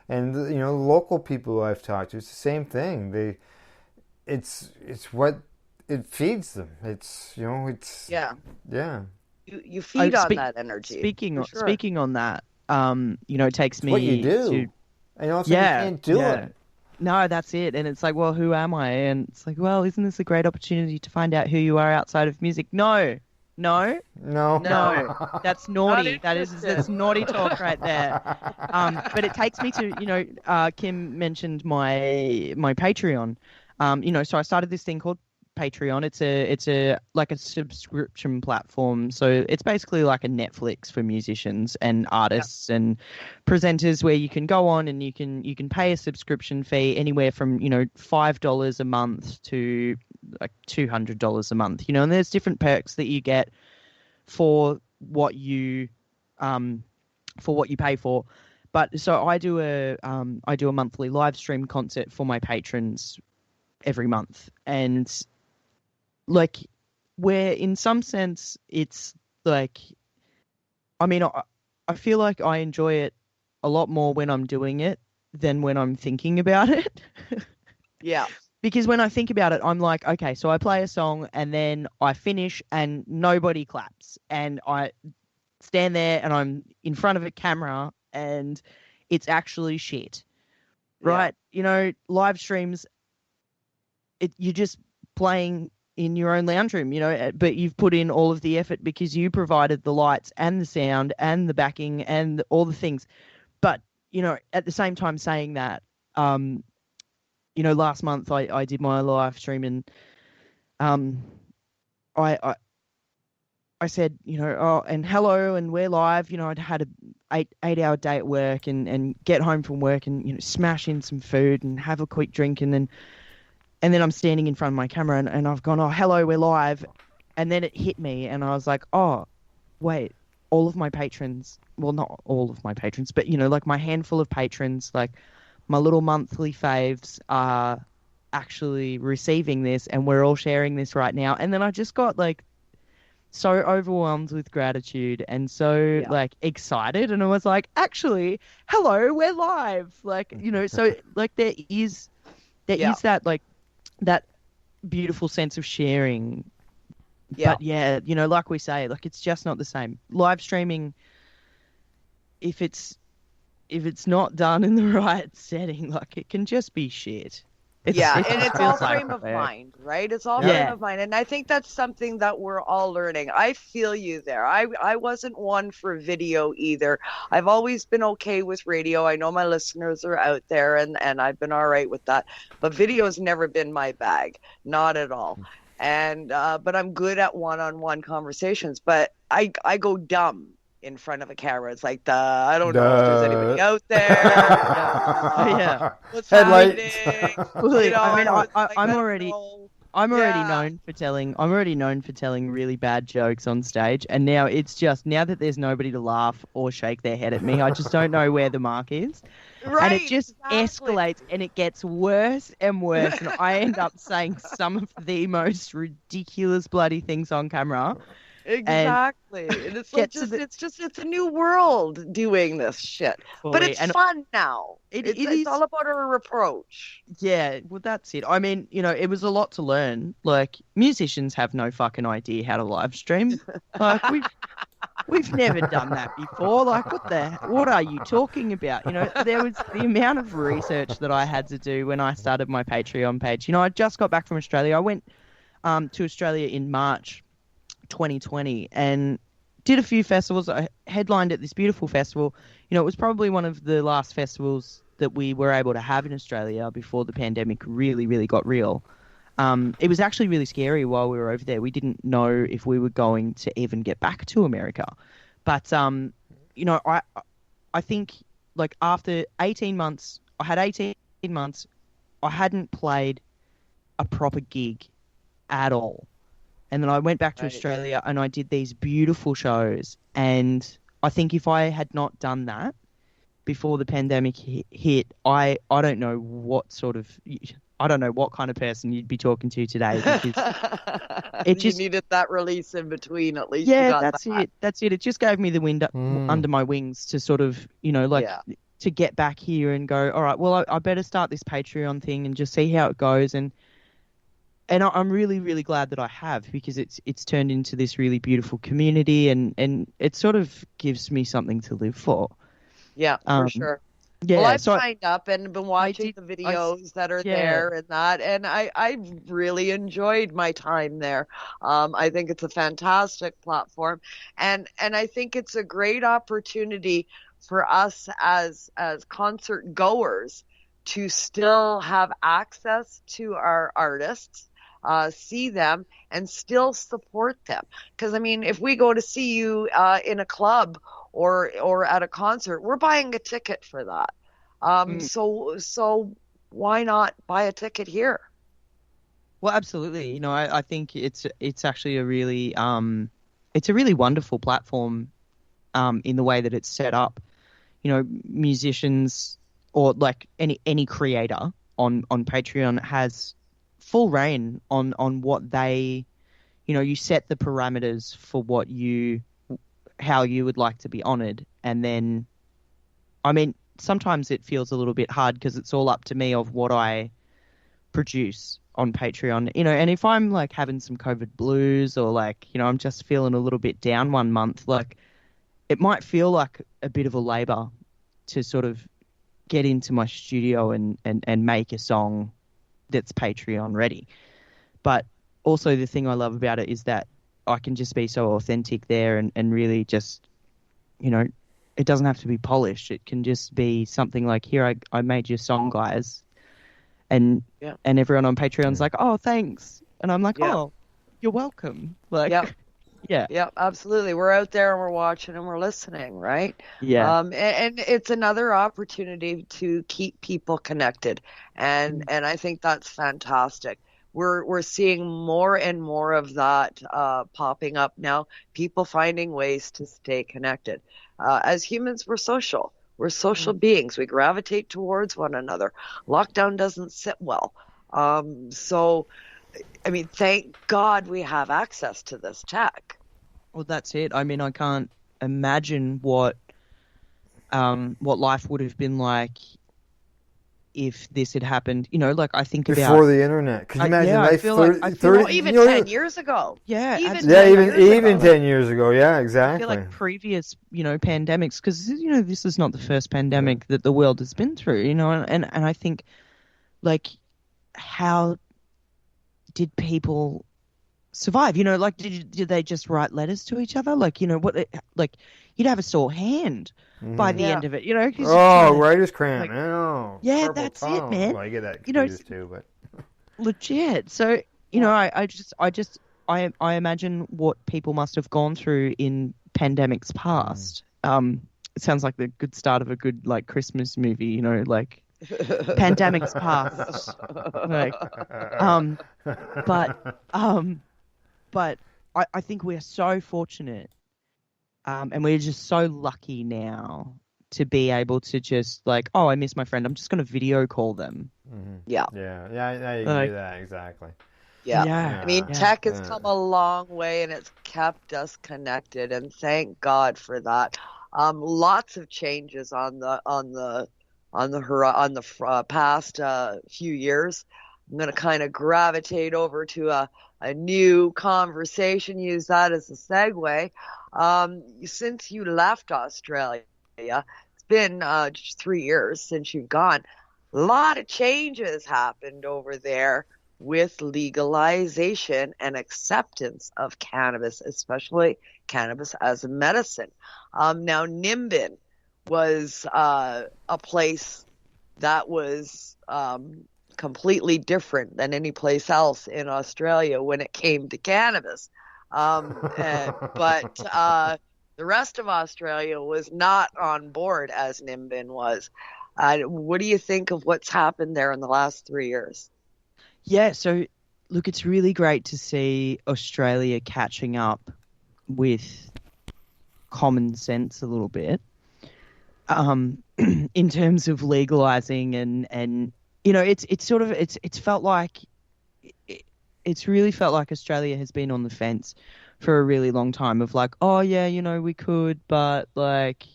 and you know, local people I've talked to, it's the same thing. It's what it feeds them. It's, you know, it's
You feed on that energy.
Speaking on that, you know, it takes me
what you do.
to.
And also you can't do it.
No, that's it. And it's like, well, who am I? And it's like, well, isn't this a great opportunity to find out who you are outside of music? No. That's naughty. That's naughty talk right there. But it takes me to, you know, Kim mentioned my Patreon. You know, so I started this thing called Patreon. It's a like a subscription platform. So it's basically like a Netflix for musicians and artists and presenters, where you can go on and you can pay a subscription fee anywhere from, you know, $5 a month to like $200 a month. You know, and there's different perks that you get for what you pay for. But so I do a monthly live stream concert for my patrons every month, and like, where in some sense it's like, I mean, I feel like I enjoy it a lot more when I'm doing it than when I'm thinking about it.
Yeah.
Because when I think about it, I'm like, okay, so I play a song and then I finish and nobody claps, and I stand there and I'm in front of a camera and it's actually shit, right? Yeah. You know, live streams, you're just playing in your own lounge room, you know, but you've put in all of the effort because you provided the lights and the sound and the backing and all the things. But, you know, at the same time saying that, you know, last month I did my live stream, and I said, you know, oh, and hello, and we're live. You know, I'd had a 8-hour day at work, and get home from work and, you know, smash in some food and have a quick drink, and then I'm standing in front of my camera and I've gone, oh, hello, we're live. And then it hit me and I was like, oh, wait, all of my patrons, well, not all of my patrons, but, you know, like my handful of patrons, like my little monthly faves are actually receiving this, and we're all sharing this right now. And then I just got like so overwhelmed with gratitude and so like excited. And I was like, actually, hello, we're live. Like, you know, so like there is that like that beautiful sense of sharing. Yeah. But yeah, you know, like we say, like it's just not the same. Live streaming, if it's not done in the right setting, like it can just be shit.
And it's all frame of mind, right? It's all frame of mind. And I think that's something that we're all learning. I feel you there. I wasn't one for video either. I've always been okay with radio. I know my listeners are out there, and I've been all right with that. But video has never been my bag. Not at all. And but I'm good at one-on-one conversations. But I go dumb in front of a camera. It's like, I don't know if there's anybody out there.
Yeah.
What's
Headlights.
happening? You know,
I mean,
it's like,
I'm
I don't
already.
know.
I'm already
Yeah.
known for telling. I'm already known for telling really bad jokes on stage, and now it's just now that there's nobody to laugh or shake their head at me, I just don't know where the mark is,
Right,
and it just
exactly.
escalates, and it gets worse and worse, and I end up saying some of the most ridiculous bloody things on camera.
Exactly. And it's like it's a new world doing this shit. But
Fully.
it's
And
fun now. It's
is.
all about a reproach.
Yeah, well, that's it. I mean, it was a lot to learn. Like, musicians have no fucking idea how to live stream. Like, we've never done that before. Like, what are you talking about? There was the amount of research that I had to do when I started my Patreon page. I just got back from Australia. I went to Australia in March 2020 and did a few festivals. I headlined at this beautiful festival. It was probably one of the last festivals that we were able to have in Australia before the pandemic really, really got real. It was actually really scary while we were over there. We didn't know if we were going to even get back to America. But, I think, like, after 18 months, I had 18 months, I hadn't played a proper gig at all. And then I went back to Australia and I did these beautiful shows. And I think if I had not done that before the pandemic hit, I don't know what kind of person you'd be talking to today. Because
you needed that release in between, at least.
Yeah, that's it. That's it. It just gave me the wind under my wings to sort of, to get back here and go, all right, well, I better start this Patreon thing and just see how it goes. And I'm really, really glad that I have, because it's turned into this really beautiful community, and it sort of gives me something to live for.
Yeah, for sure.
Yeah,
well, I've signed up and been watching the videos that are there and that, and I really enjoyed my time there. I think it's a fantastic platform, and I think it's a great opportunity for us as concert goers to still have access to our artists, see them, and still support them. Because, I mean, if we go to see you in a club or at a concert, we're buying a ticket for that. So why not buy a ticket here?
Well, absolutely. I think it's actually a really wonderful platform in the way that it's set up. Musicians or like any creator on Patreon has full reign on what they, you set the parameters for how you would like to be honored. And then, I mean, sometimes it feels a little bit hard because it's all up to me of what I produce on Patreon, and if I'm like having some COVID blues or like, I'm just feeling a little bit down one month, like it might feel like a bit of a labor to sort of get into my studio and make a song that's Patreon ready. But also the thing I love about it is that I can just be so authentic there and really just, it doesn't have to be polished. It can just be something like, here, I made your song, guys. And everyone on Patreon's like, oh, thanks. And I'm like, oh, you're welcome. Like,
yeah, absolutely. We're out there and we're watching and we're listening, right?
Yeah.
And it's another opportunity to keep people connected. And I think that's fantastic. We're seeing more and more of that popping up now. People finding ways to stay connected. As humans, we're social. We're social beings. We gravitate towards one another. Lockdown doesn't sit well. So, I mean, thank God we have access to this tech.
Well, that's it. I mean, I can't imagine what life would have been like if this had happened. Like I think about
before the internet. Could you imagine life 30
even 10 years ago?
Yeah,
even 10 years ago. Yeah, exactly.
I feel like previous, pandemics, because this is not the first pandemic that the world has been through. And I think, like, how did people survive? Like, did they just write letters to each other? Like, like you'd have a sore hand by the end of it.
Writer's cramp.
Like,
man.
Yeah, that's it, man.
Well, I get that confused too, but
legit. So I imagine what people must have gone through in pandemic's past. It sounds like the good start of a good like Christmas movie, you know, like pandemic's past. Like, but I think we're so fortunate, and we're just so lucky now to be able to just like, oh, I miss my friend, I'm just going to video call them.
Mm-hmm.
Yeah.
Yeah, you can do that, exactly.
Yeah. I mean, tech has come a long way, and it's kept us connected, and thank God for that. Lots of changes on the past few years. I'm going to kind of gravitate over to a new conversation, use that as a segue. Since you left Australia, it's been just 3 years since you've gone. A lot of changes happened over there with legalization and acceptance of cannabis, especially cannabis as a medicine. Now, Nimbin was a place that was completely different than any place else in Australia when it came to cannabis. But the rest of Australia was not on board as Nimbin was. What do you think of what's happened there in the last 3 years?
Yeah, so look, it's really great to see Australia catching up with common sense a little bit in terms of legalizing and you know, it's really felt like Australia has been on the fence for a really long time of like, oh yeah, you know, we could, but like,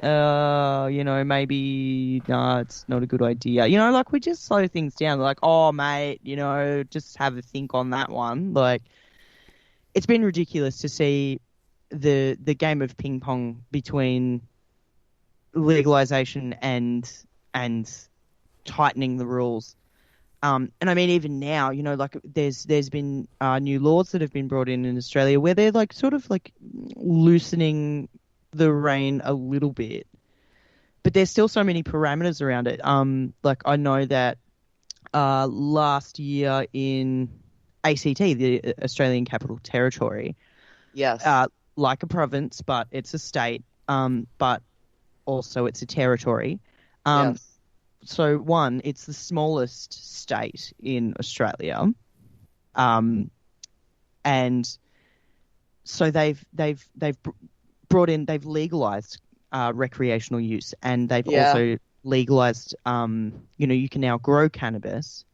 you know, maybe no, it's not a good idea. You know, like we just slow things down. Like, oh mate, you know, just have a think on that one. Like, it's been ridiculous to see the game of ping pong between legalization and tightening the rules. And I mean, even now, you know, like there's been new laws that have been brought in Australia where they're like sort of like loosening the rein a little bit, but there's still so many parameters around it. Like I know that last year in ACT, the Australian Capital Territory,
yes,
like a province, but it's a state, but also it's a territory.
Yes.
So one, it's the smallest state in Australia, and so they've brought in, they've legalized recreational use, and they've also legalized, you know, you can now grow cannabis.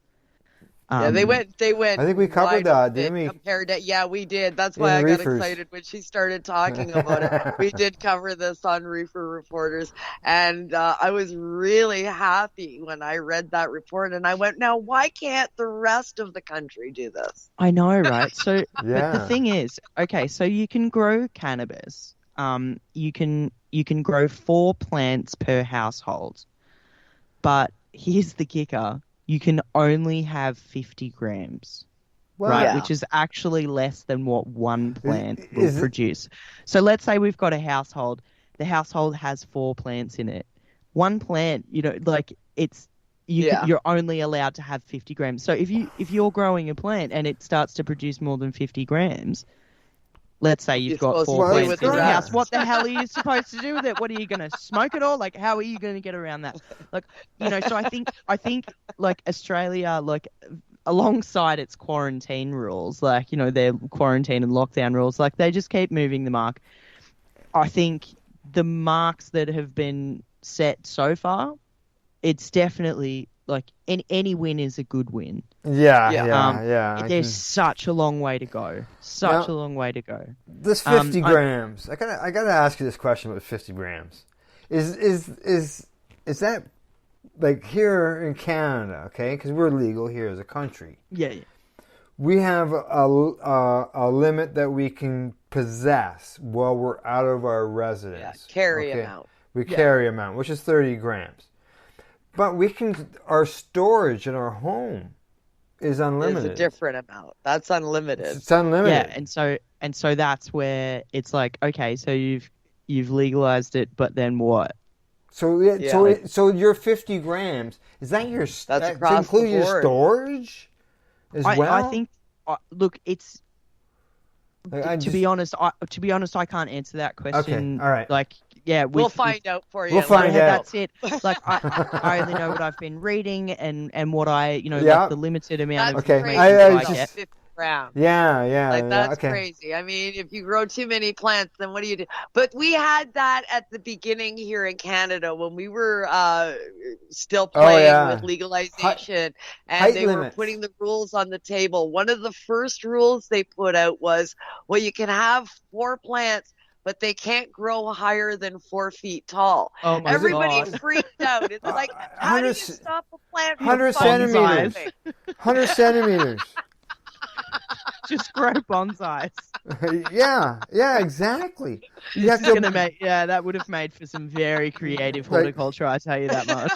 They went.
I think we covered that, didn't we?
Compared to, yeah, we did. That's why I got excited when she started talking about it. We did cover this on Reefer Reporters, and I was really happy when I read that report, and I went, now why can't the rest of the country do this?
I know, right? So, but the thing is, okay, so you can grow cannabis. You can grow 4 plants per household, but here's the kicker. You can only have 50 grams, right?
Yeah.
Which is actually less than what one plant will produce. So let's say we've got a household. The household has 4 plants in it. One plant, you know, like you're only allowed to have 50 grams. So if you're growing a plant and it starts to produce more than 50 grams, let's say you've got 4 plants in the house. What the hell are you supposed to do with it? What are you going to smoke it all? Like, how are you going to get around that? Like, you know, so I think like Australia, like alongside its quarantine rules, like, you know, their quarantine and lockdown rules, like they just keep moving the mark. I think the marks that have been set so far, it's definitely like any win is a good win.
Yeah.
There's such a long way to go. A long way to go.
This 50 grams. I gotta ask you this question about 50 grams. Is that like here in Canada? Okay, because we're legal here as a country.
Yeah.
We have a limit that we can possess while we're out of our residence.
Yeah, carry amount.
We carry amount, which is 30 grams. But our storage in our home is unlimited.
It's a different amount. That's unlimited.
It's unlimited.
Yeah, and so that's where it's like, okay, so you've legalized it, but then what?
So your 50 grams, is that your
that's across
include
the board.
your storage as well?
I think look, it's To be honest, I can't answer that question.
Okay, all right.
Like, yeah,
We'll find out for you.
We'll find out.
That's it. Like, I only know what I've been reading and what I,
Yeah.
like the limited amount
That's
of
crazy.
information
I
I get.
50 grams.
Yeah.
Like, that's
okay.
crazy. I mean, if you grow too many plants, then what do you do? But we had that at the beginning here in Canada when we were still playing with legalization, and they were putting the rules on the table. One of the first rules they put out was, well, you can have 4 plants, but they can't grow higher than 4 feet tall.
Oh my
Everybody
God.
freaked out. It's like, how do you stop a plant from
100
falling?
centimeters. 100 centimeters.
Just grow bonsais.
yeah, exactly. You have
Gonna make, that would have made for some very creative horticulture, I tell you that much.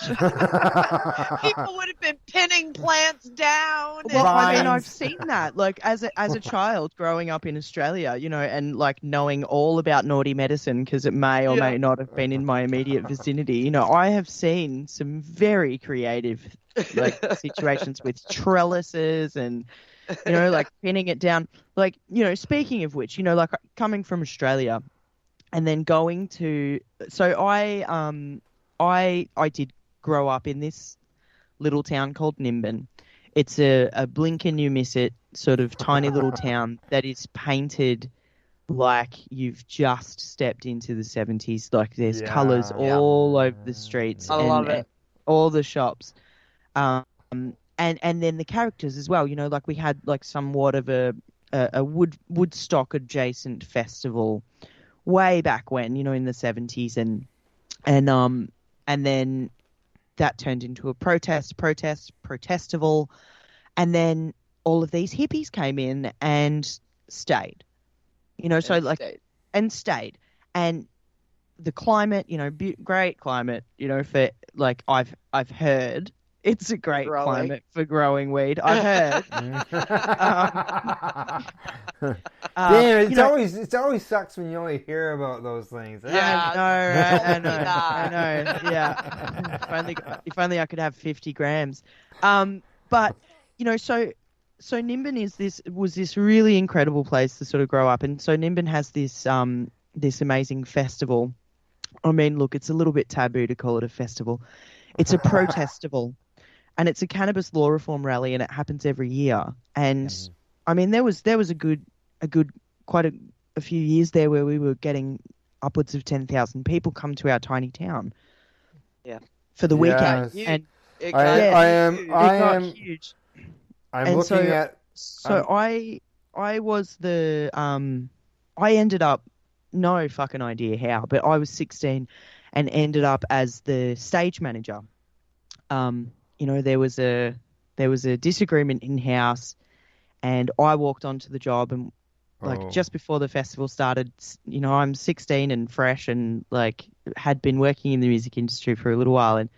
People would have been pinning plants down.
Well, I mean, I've seen that. Like, as a child growing up in Australia, you know, and like knowing all about naughty medicine because it may or may not have been in my immediate vicinity. You know, I have seen some very creative like situations with trellises and, you know, like pinning it down. Like, you know, speaking of which, you know, like coming from Australia and then going to, so I did grow up in this little town called Nimbin. It's a blink and you miss it sort of tiny little town that is painted like you've just stepped into the 70s. Like there's colours all over the streets.
I love it.
All the shops. And then the characters as well, you know, like we had like somewhat of a Woodstock adjacent festival way back when, you know, in the 70s, and then that turned into a protestival, and then all of these hippies came in and stayed, you know, stayed, and the climate, you know, great climate, you know, for like I've heard. It's a great climate for growing weed, I've heard.
Damn, it always sucks when you only hear about those things.
Yeah, I know. Yeah, if only I could have 50 grams. But you know, so Nimbin was this really incredible place to sort of grow up, and so Nimbin has this amazing festival. I mean, look, it's a little bit taboo to call it a festival. It's a protestival. And it's a cannabis law reform rally, and it happens every year. And I mean, there was quite a few years there where we were getting upwards of 10,000 people come to our tiny town.
Yeah.
For the weekend.
And
it got huge. So I was the I ended up, no fucking idea how, but I was 16 and ended up as the stage manager. You know, there was a disagreement in-house, and I walked onto the job, and like just before the festival started, you know, I'm 16 and fresh and like had been working in the music industry for a little while, and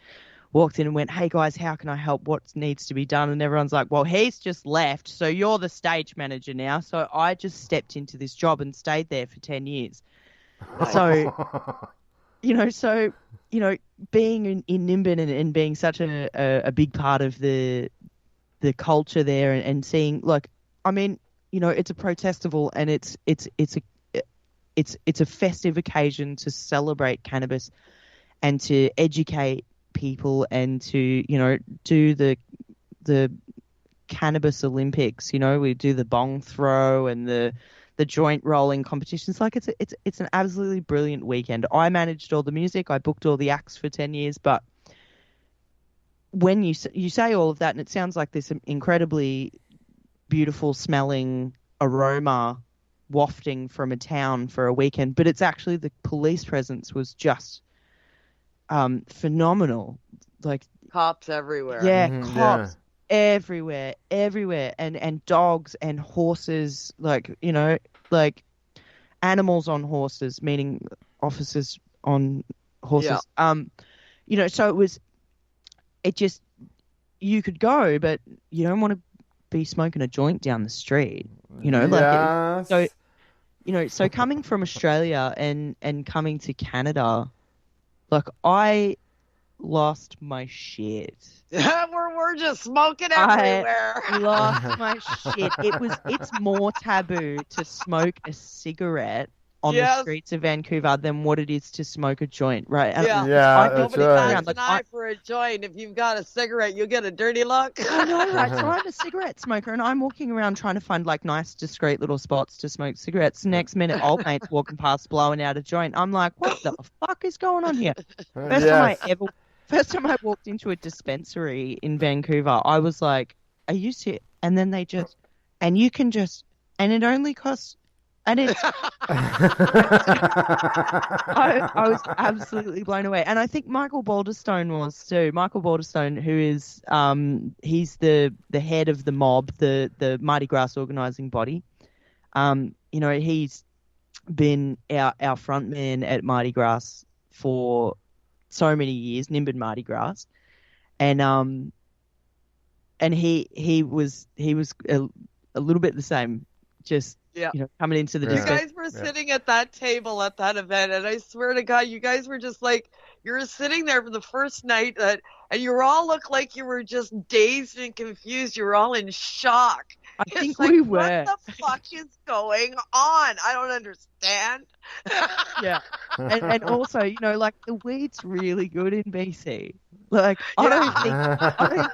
walked in and went, "Hey guys, how can I help? What needs to be done?" And everyone's like, "Well, he's just left, so you're the stage manager now." So I just stepped into this job and stayed there for 10 years. So, you know, being in Nimbin and being such a big part of the culture there, and seeing, like, I mean, you know, it's a protestival, and it's a festive occasion to celebrate cannabis and to educate people and to, you know, do the cannabis Olympics. You know, we do the bong throw and the joint rolling competitions. Like, it's an absolutely brilliant weekend. I managed all the music. I booked all the acts for 10 years. But when you say all of that, and it sounds like this incredibly beautiful smelling aroma wafting from a town for a weekend, but it's actually the police presence was just phenomenal. Like,
cops everywhere.
Yeah, cops. Everywhere, and dogs and horses, like, you know, like animals on horses, meaning officers on horses. Yeah. You know, so you could go, but you don't want to be smoking a joint down the street, you know, like, so coming from Australia and coming to Canada, like, I lost my shit.
we're just smoking everywhere.
I lost my shit. It's more taboo to smoke a cigarette on the streets of Vancouver than what it is to smoke a joint, right? And
Nobody bats an eye for a joint. If you've got a cigarette, you'll get a dirty look.
I know, right? So I'm a cigarette smoker, and I'm walking around trying to find like nice, discreet little spots to smoke cigarettes. Next minute, old mates walking past, blowing out a joint. I'm like, what the fuck is going on here? First time I walked into a dispensary in Vancouver, I was like, are you serious? And then and it only costs. And it's, I was absolutely blown away. And I think Michael Balderstone was too. Michael Balderstone, who is, he's the head of the mob, the Mardi Gras organising body. He's been our front man at Mardi Gras for so many years, Nimbin Mardi Gras. And he was a little bit the same, just, coming into the
district. You guys were sitting at that table at that event, and I swear to God, you guys were just like, you were sitting there for the first night, and you all looked like you were just dazed and confused. You were all in shock.
I think we were.
What the fuck is going on? I don't understand.
Yeah. And also, like the weed's really good in BC. Like, I don't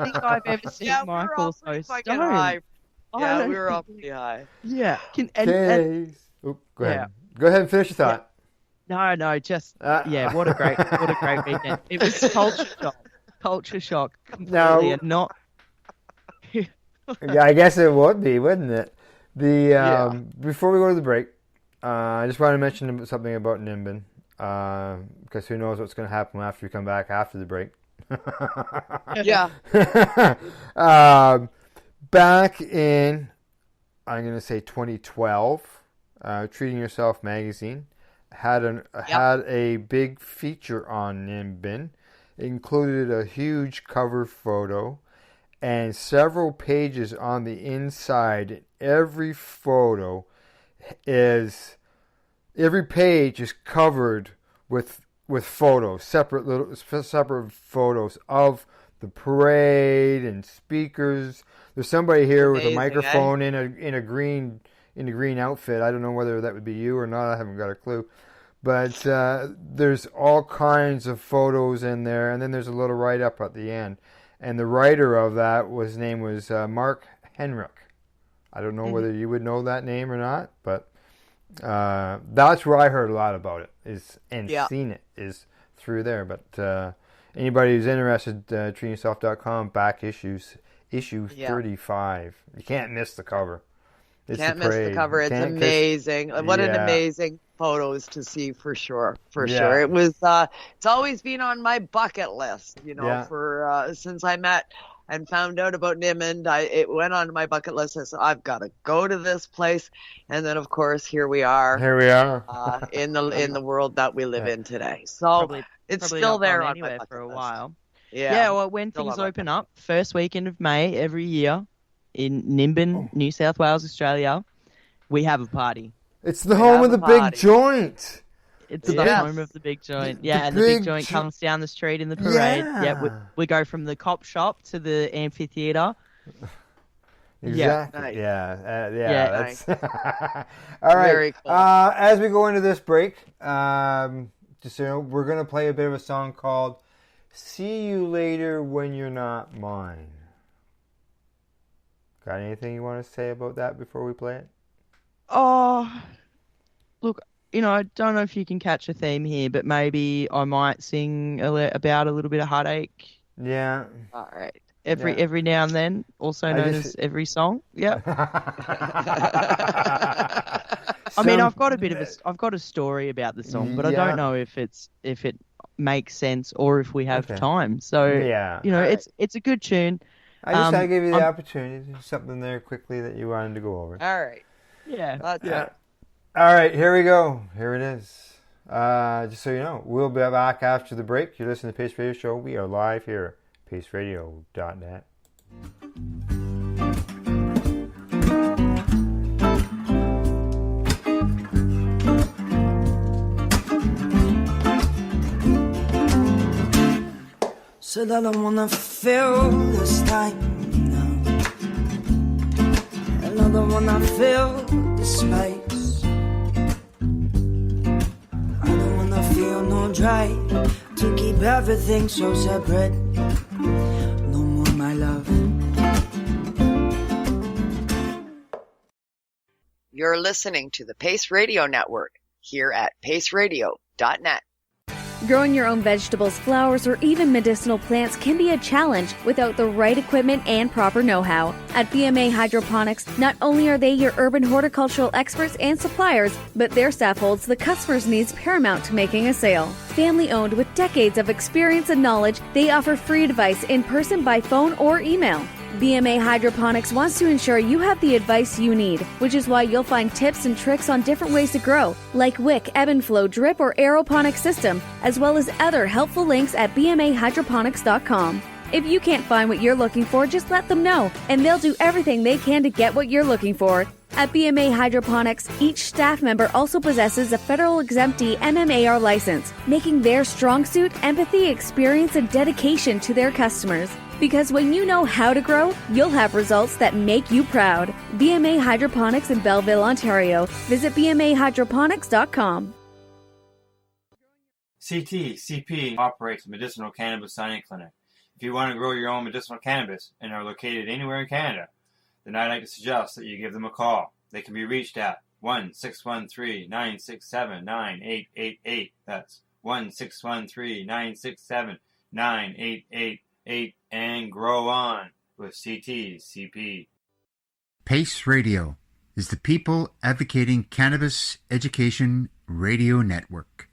think I've ever seen Michael so stoned.
Yeah, we were all pretty high.
Yeah.
Go ahead. Go ahead and finish your thought.
No, just what a great weekend. It was culture shock completely, and not.
Yeah, I guess it would be, wouldn't it? Before we go to the break, I just want to mention something about Nimbin, because who knows what's going to happen after we come back after the break.
Yeah.
Back in, I'm going to say 2012, Treating Yourself magazine had a big feature on Nimbin. It included a huge cover photo and several pages on the inside. Every page is covered with photos, separate photos of the parade and speakers. There's somebody here with a microphone in a green outfit. I don't know whether that would be you or not. I haven't got a clue. But there's all kinds of photos in there, and then there's a little write-up at the end. And the writer of that his name was Mark Henrik. I don't know whether you would know that name or not, but that's where I heard a lot about it seen it is through there. But anybody who's interested, treatingyourself.com, back issue 35. You can't miss the cover.
Can't miss the cover. It's amazing. What an amazing photos to see for sure. Sure. It was it's always been on my bucket list, for since I met and found out about Nimbin. It went on my bucket list. I said, I've got to go to this place. And then of course here we are in the world that we live in today. So it's still there on my bucket
for a
list.
while. Yeah, well, when things open up, first weekend of May every year in Nimbin, New South Wales, Australia, we have a party.
It's the home of the big joint.
It's the home of the big joint. Yeah, and the big joint comes down the street in the parade. Yeah, we go from the cop shop to the amphitheater.
Exactly.
Yeah.
That's all right.
Very cool.
As we go into this break, just so you know, we're going to play a bit of a song called "See You Later When You're Not Mine." Got anything you want to say about that before we play it?
Oh, look, I don't know if you can catch a theme here, but maybe I might sing about a little bit of heartache.
Yeah.
All right.
Every now and then, also known as every song. Yeah. I mean, I've got a story about the song, but I don't know if it makes sense or if we have time. So it's a good tune.
I just gave you the opportunity. There's something there quickly that you wanted to go over.
All right.
Yeah.
All right, here we go. Here it is. Just so you know, we'll be back after the break. You're listening to Pace Radio Show. We are live here at paceradio.net.
Said I don't wanna feel this time now. And I don't wanna feel the space. I don't wanna feel no drive to keep everything so separate. No more, my love.
You're listening to the Pace Radio Network here at paceradio.net.
Growing your own vegetables, flowers, or even medicinal plants can be a challenge without the right equipment and proper know-how. At BMA Hydroponics, not only are they your urban horticultural experts and suppliers, but their staff holds the customer's needs paramount to making a sale. Family-owned with decades of experience and knowledge, they offer free advice in person, by phone, or email. BMA Hydroponics wants to ensure you have the advice you need, which is why you'll find tips and tricks on different ways to grow, like wick, ebb and flow, drip, or aeroponic system, as well as other helpful links at bmahydroponics.com. If you can't find what you're looking for, just let them know, and they'll do everything they can to get what you're looking for. At BMA Hydroponics, each staff member also possesses a federal exemptee MMAR license, making their strong suit empathy, experience, and dedication to their customers. Because when you know how to grow, you'll have results that make you proud. BMA Hydroponics in Belleville, Ontario. Visit bmahydroponics.com.
CP operates a medicinal cannabis signing clinic. If you want to grow your own medicinal cannabis and are located anywhere in Canada, then I'd like to suggest that you give them a call. They can be reached at 1-613-967-9888. That's 1-613-967-9888. And grow on with CP.
Pace Radio is the People Advocating Cannabis Education Radio Network.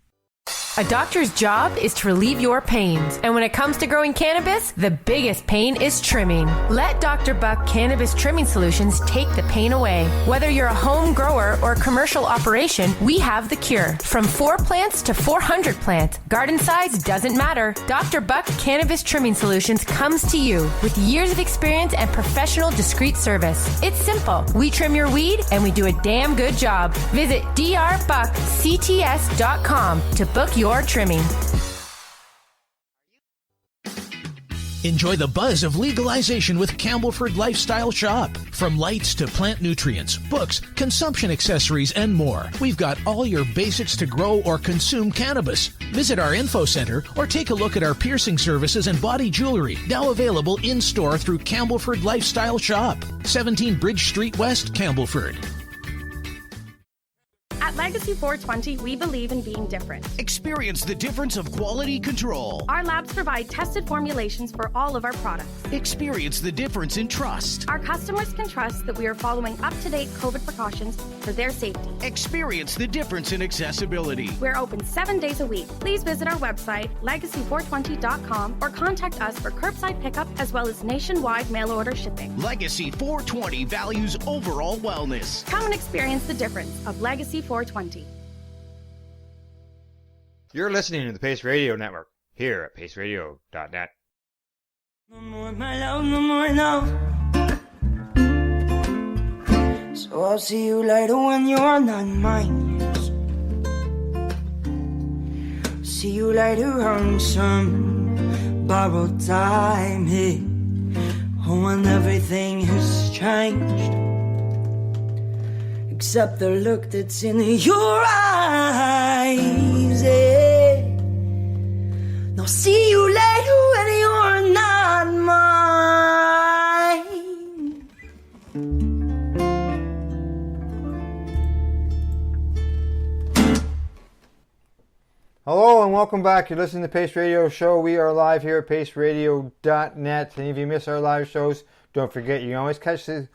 A doctor's job is to relieve your pains. And when it comes to growing cannabis, the biggest pain is trimming. Let Dr. Buck Cannabis Trimming Solutions take the pain away. Whether you're a home grower or a commercial operation, we have the cure. From 4 plants to 400 plants, garden size doesn't matter. Dr. Buck Cannabis Trimming Solutions comes to you with years of experience and professional discreet service. It's simple. We trim your weed and we do a damn good job. Visit drbuckcts.com to book your trimming.
Enjoy the buzz of legalization with Campbellford Lifestyle Shop. From lights to plant nutrients, books, consumption accessories, and more, we've got all your basics to grow or consume cannabis. Visit our info center or take a look at our piercing services and body jewelry, now available in-store through Campbellford Lifestyle Shop, 17 Bridge Street West, Campbellford.
At Legacy 420, we believe in being different.
Experience the difference of quality control.
Our labs provide tested formulations for all of our products.
Experience the difference in trust.
Our customers can trust that we are following up-to-date COVID precautions for their safety.
Experience the difference in accessibility.
We're open 7 days a week. Please visit our website, legacy420.com, or contact us for curbside pickup as well as nationwide mail order shipping.
Legacy 420 values overall wellness.
Come and experience the difference of Legacy 420.
You're listening to the Pace Radio Network here at paceradio.net.
No more, my love, no more, no. So I'll see you later when you're not mine. See you later on some borrowed time here. Oh, and everything has changed, except the look that's in your eyes, yeah. Now see you later when you're not mine.
Hello and welcome back. You're listening to the Pace Radio Show. We are live here at paceradio.net. And if you miss our live shows, don't forget you can always catch the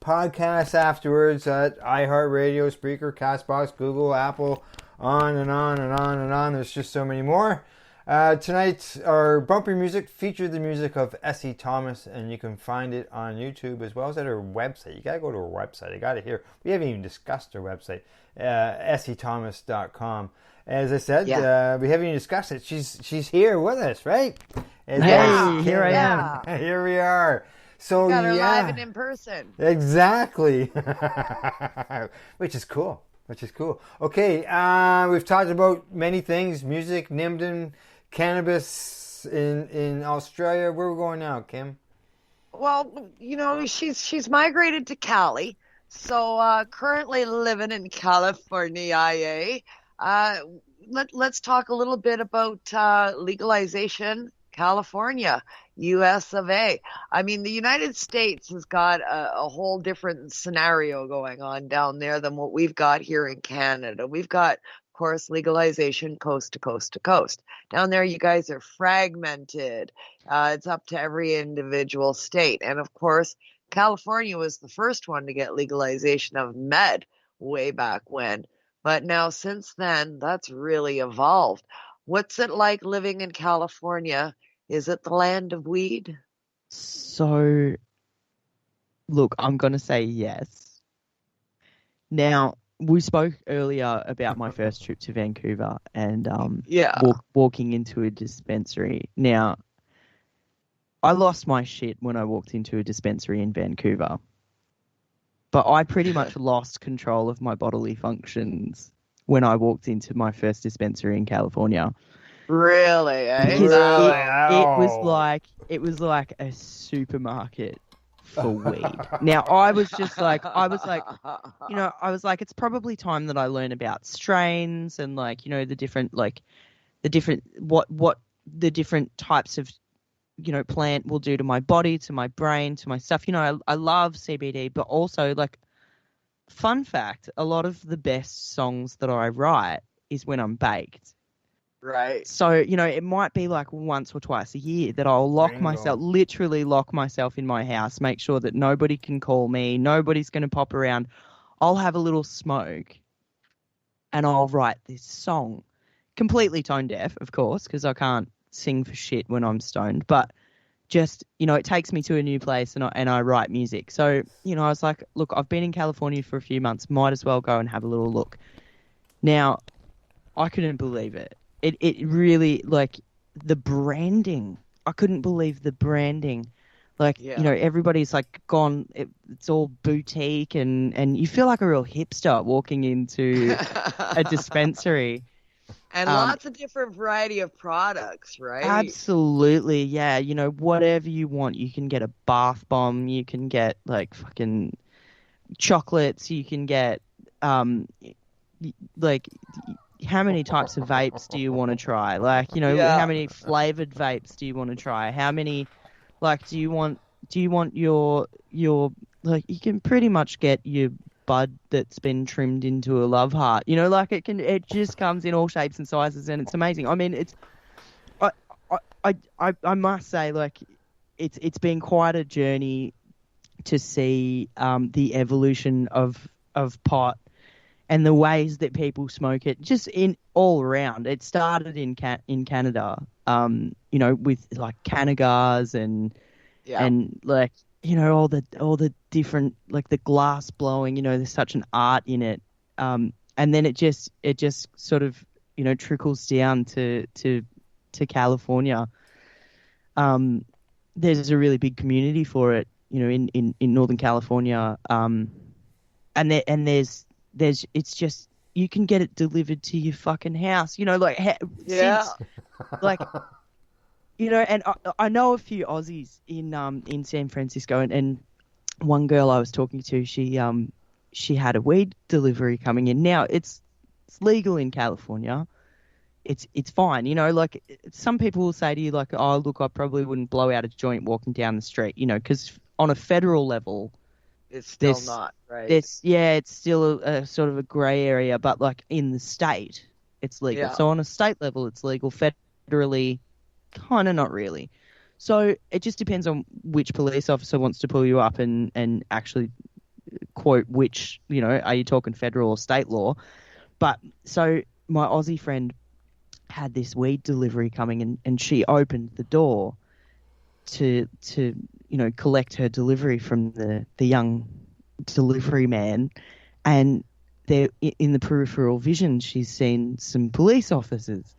podcasts afterwards at iHeartRadio, Spreaker, Castbox, Google, Apple, on and on and on and on. There's just so many more. Tonight, our bumper music featured the music of Essie Thomas, and you can find it on YouTube as well as at her website. You gotta go to her website. I got it here. We haven't even discussed her website, essiethomas.com. As I said, we haven't even discussed it. She's here with us, right?
Hey, here I am.
Here we are. So
got her live and in person.
Exactly. Which is cool. Okay, we've talked about many things: music, Nimden, cannabis, States, in Australia. Where are we going now, Kim?
Well, she's migrated to Cali, so currently living in California. Let's talk a little bit about legalization, California, US of A. I mean, the United States has got a whole different scenario going on down there than what we've got here in Canada. We've got, of course, legalization coast to coast to coast. Down there, you guys are fragmented. It's up to every individual state. And of course, California was the first one to get legalization of med way back when. But now, since then, that's really evolved. What's it like living in California? Is it the land of weed?
So, look, I'm going to say yes. Now, we spoke earlier about my first trip to Vancouver and walking into a dispensary. Now, I lost my shit when I walked into a dispensary in Vancouver. But I pretty much lost control of my bodily functions when I walked into my first dispensary in California.
Really?
Because it was like a supermarket for weed. Now I was like, it's probably time that I learn about strains and the different types of plant will do to my body, to my brain, to my stuff. I love CBD, but also fun fact, a lot of the best songs that I write is when I'm baked.
Right.
So, it might be once or twice a year that I'll literally lock myself in my house, make sure that nobody can call me, nobody's going to pop around. I'll have a little smoke and I'll write this song. Completely tone deaf, of course, because I can't sing for shit when I'm stoned, but just, it takes me to a new place and I write music. So, I was like, look, I've been in California for a few months, might as well go and have a little look. Now, I couldn't believe it. It really, the branding, I couldn't believe the branding. Everybody's gone, it's all boutique and you feel like a real hipster walking into a dispensary.
And lots of different variety of products, right?
Absolutely, yeah. Whatever you want. You can get a bath bomb. You can get, fucking chocolates. You can get, how many types of vapes do you want to try? How many flavored vapes do you want to try? How many, do you want your, you can pretty much get your bud that's been trimmed into a love heart. It just comes in all shapes and sizes and it's amazing. I mean, I must say, it's been quite a journey to see the evolution of pot and the ways that people smoke it, just in all around. It started in Canada, with Canagars and all the different, the glass blowing, there's such an art in it. And then it just sort of, trickles down to California. There's a really big community for it, in Northern California. And there's it's just, you can get it delivered to your fucking house, and I know a few Aussies in San Francisco, and one girl I was talking to, she had a weed delivery coming in. Now it's legal in California. It's fine, some people will say to you oh look, I probably wouldn't blow out a joint walking down the street, because on a federal level,
it's still not right.
It's still a sort of a grey area, but in the state, it's legal. Yeah. So on a state level, it's legal. Federally, kind of not really. So it just depends on which police officer wants to pull you up and actually quote which, are you talking federal or state law? But so my Aussie friend had this weed delivery coming and she opened the door to collect her delivery from the young delivery man, and there in the peripheral vision she's seen some police officers.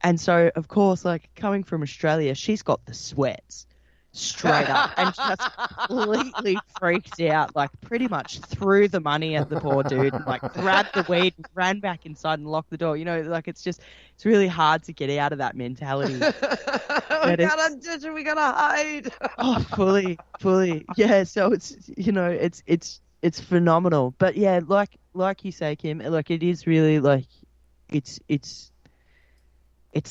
And so, of course, coming from Australia, she's got the sweats. straight up, and just completely freaked out, like pretty much threw the money at the poor dude and like grabbed the weed and ran back inside and locked the door. You know, like it's really hard to get out of that mentality.
We gotta ditch it, we gotta hide.
Oh, fully. Yeah, so it's, you know, it's phenomenal. But yeah, like you say, Kim, like it is really like it's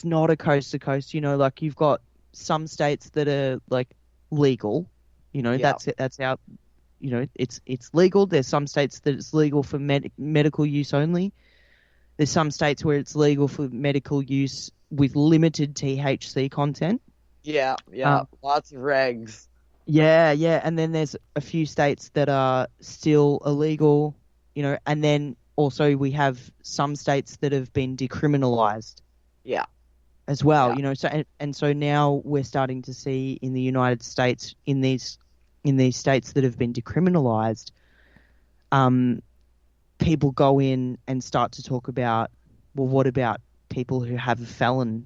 not a coast to coast, you know, like you've got some states that are like legal, you know, that's our, you know, it's legal. There's some states that it's legal for medical use only. There's some states where it's legal for medical use with limited THC content.
Yeah, lots of regs.
Yeah, and then there's a few states that are still illegal, you know, and then also we have some states that have been decriminalized.
Yeah.
As well, you know, so now we're starting to see in the United States, in these states that have been decriminalized, people go in and start to talk about, well, what about people who have a felony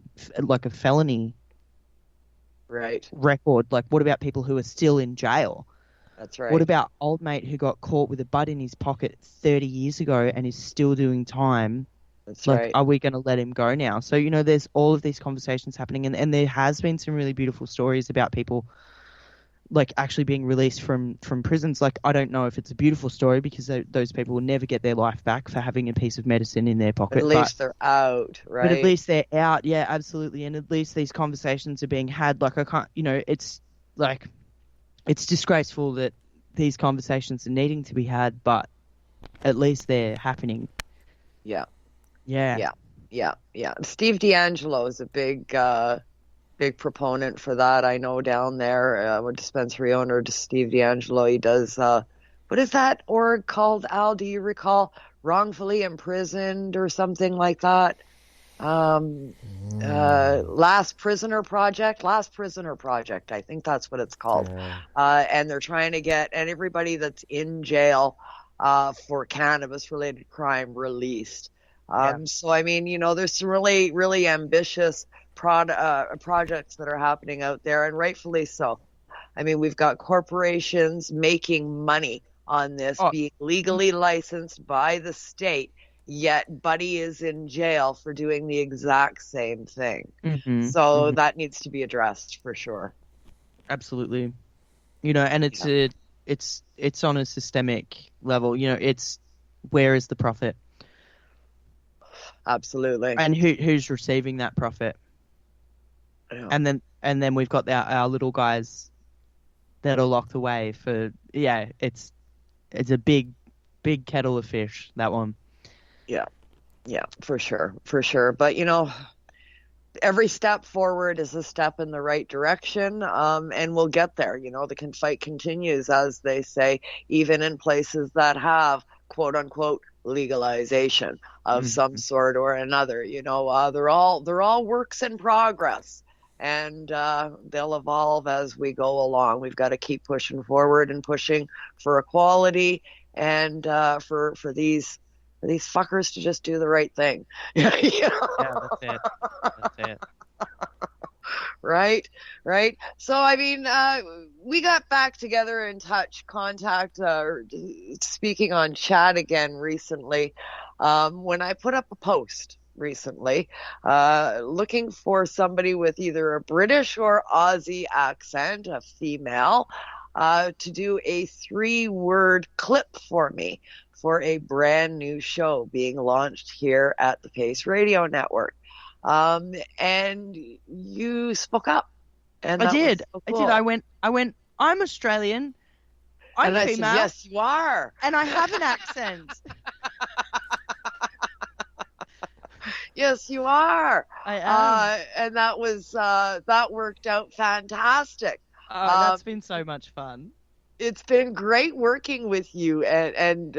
record? Like, what about people who are still in jail?
That's right.
What about old mate who got caught with a bud in his pocket 30 years ago and is still doing time?
That's
like,
right.
Are we going to let him go now? So, you know, there's all of these conversations happening, and there has been some really beautiful stories about people like actually being released from prisons. Like, I don't know if it's a beautiful story because those people will never get their life back for having a piece of medicine in their pocket.
At least they're out, right?
But at least they're out, yeah, absolutely. And at least these conversations are being had. Like, I can't, you know, it's like, it's disgraceful that these conversations are needing to be had, but at least they're happening.
Yeah. Steve D'Angelo is a big proponent for that. I know down there, a dispensary owner, Steve D'Angelo, he does, what is that org called, Al? Do you recall? Wrongfully imprisoned or something like that? Last Prisoner Project, I think that's what it's called. And they're trying to get everybody that's in jail for cannabis-related crime released. So, I mean, you know, there's some really, really ambitious projects that are happening out there, and rightfully so. I mean, we've got corporations making money on this, being legally licensed by the state, yet Buddy is in jail for doing the exact same thing. So that needs to be addressed for sure.
Absolutely. You know, and it's on a systemic level. You know, it's where is the profit?
Absolutely.
And who's receiving that profit?
Yeah.
And then we've got our little guys that are locked away for it's a big kettle of fish, that one.
Yeah, for sure. But you know, every step forward is a step in the right direction, and we'll get there. You know, the fight continues, as they say, even in places that have quote unquote legalization of some sort or another. You know, they're all works in progress, and they'll evolve as we go along. We've got to keep pushing forward and pushing for equality, and for these fuckers to just do the right thing. You know?
Yeah, that's it.
Right. So, I mean, we got back together in contact, speaking on chat again recently, when I put up a post recently, looking for somebody with either a British or Aussie accent, a female, to do a 3-word clip for me for a brand new show being launched here at the Pace Radio Network. And you spoke up. And
I did. So cool. I went, I'm Australian. I'm
female.
Said,
yes, you are.
And I have an accent.
Yes, you are.
I am.
And that was, that worked out fantastic.
Oh, that's been so much fun.
It's been great working with you and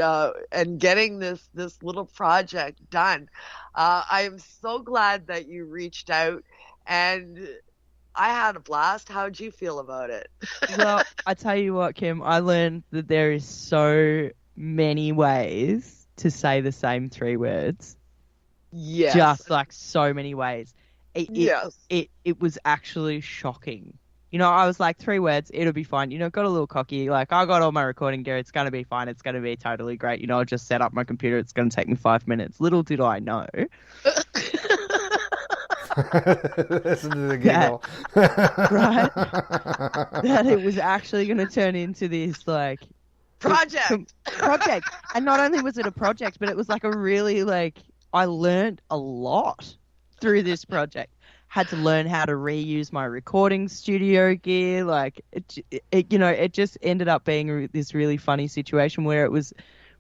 getting this little project done. I am so glad that you reached out, and I had a blast. How'd you feel about it?
Well, I tell you what, Kim, I learned that there is so many ways to say the same 3 words.
Yes.
Just like so many ways.
Yes.
It was actually shocking. You know, I was like, 3 words, it'll be fine. You know, got a little cocky. Like, I got all my recording gear. It's going to be fine. It's going to be totally great. You know, I'll just set up my computer. It's going to take me 5 minutes. Little did I know.
Listen to the giggle.
Right? That it was actually going to turn into this, like...
Project!
And not only was it a project, but it was like a really, like... I learned a lot through this project. Had to learn how to reuse my recording studio gear. Like, it just ended up being this really funny situation where it was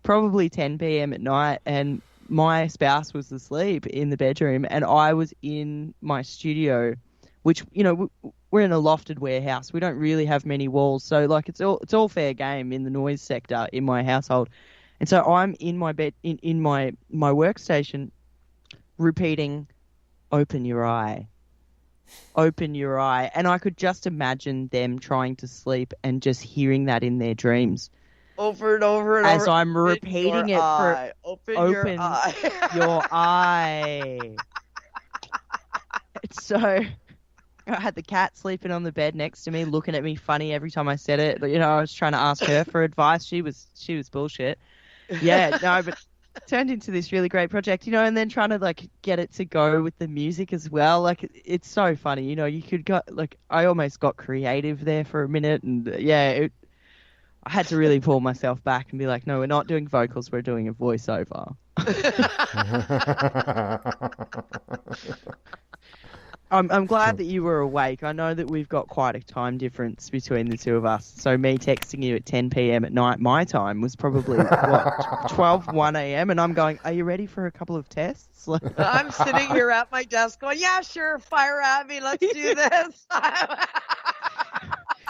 probably 10 p.m. at night and my spouse was asleep in the bedroom and I was in my studio, which, you know, we're in a lofted warehouse. We don't really have many walls. So, like, it's all fair game in the noise sector in my household. And so I'm in my bed, in my workstation, repeating, "Open your eye. Open your eye." And I could just imagine them trying to sleep and just hearing that in their dreams.
Over and over and
as
over.
I'm repeating it for
open your eye.
Your eye. So I had the cat sleeping on the bed next to me, looking at me funny every time I said it. You know, I was trying to ask her for advice. She was bullshit. Yeah, no, but it turned into this really great project, you know, and then trying to like get it to go with the music as well. Like, it's so funny, you know. You could go, like, I almost got creative there for a minute, and I had to really pull myself back and be like, no, we're not doing vocals, we're doing a voiceover. I'm glad that you were awake. I know that we've got quite a time difference between the two of us. So me texting you at 10 p.m. at night, my time, was probably, 1 a.m. And I'm going, are you ready for a couple of tests?
I'm sitting here at my desk going, yeah, sure, fire at me. Let's do this.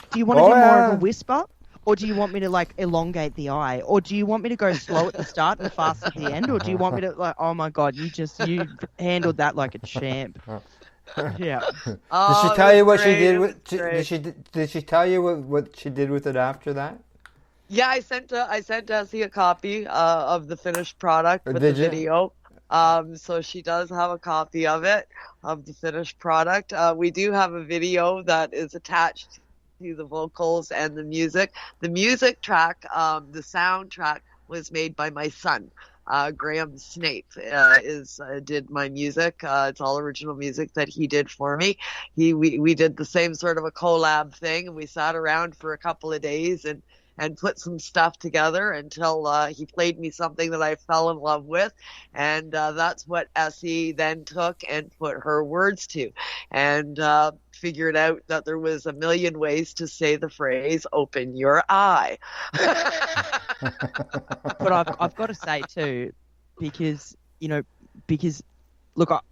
Do you want to do more of a whisper? Or do you want me to, like, elongate the eye? Or do you want me to go slow at the start and fast at the end? Or do you want me to, like, oh my God, you handled that like a champ. Yeah.
Did she tell you what she did with? Did she tell you what she did with it after that?
Yeah, I sent Essie a copy of the finished product with the video. So she does have a copy of it, of the finished product. We do have a video that is attached to the vocals and the music. The music track, the soundtrack, was made by my son. Graham Snape did my music. It's all original music that he did for me. We did the same sort of a collab thing, and we sat around for a couple of days and put some stuff together until he played me something that I fell in love with, and that's what Essie then took and put her words to, and figured out that there was a million ways to say the phrase "open your eye."
But I've got to say too, because look,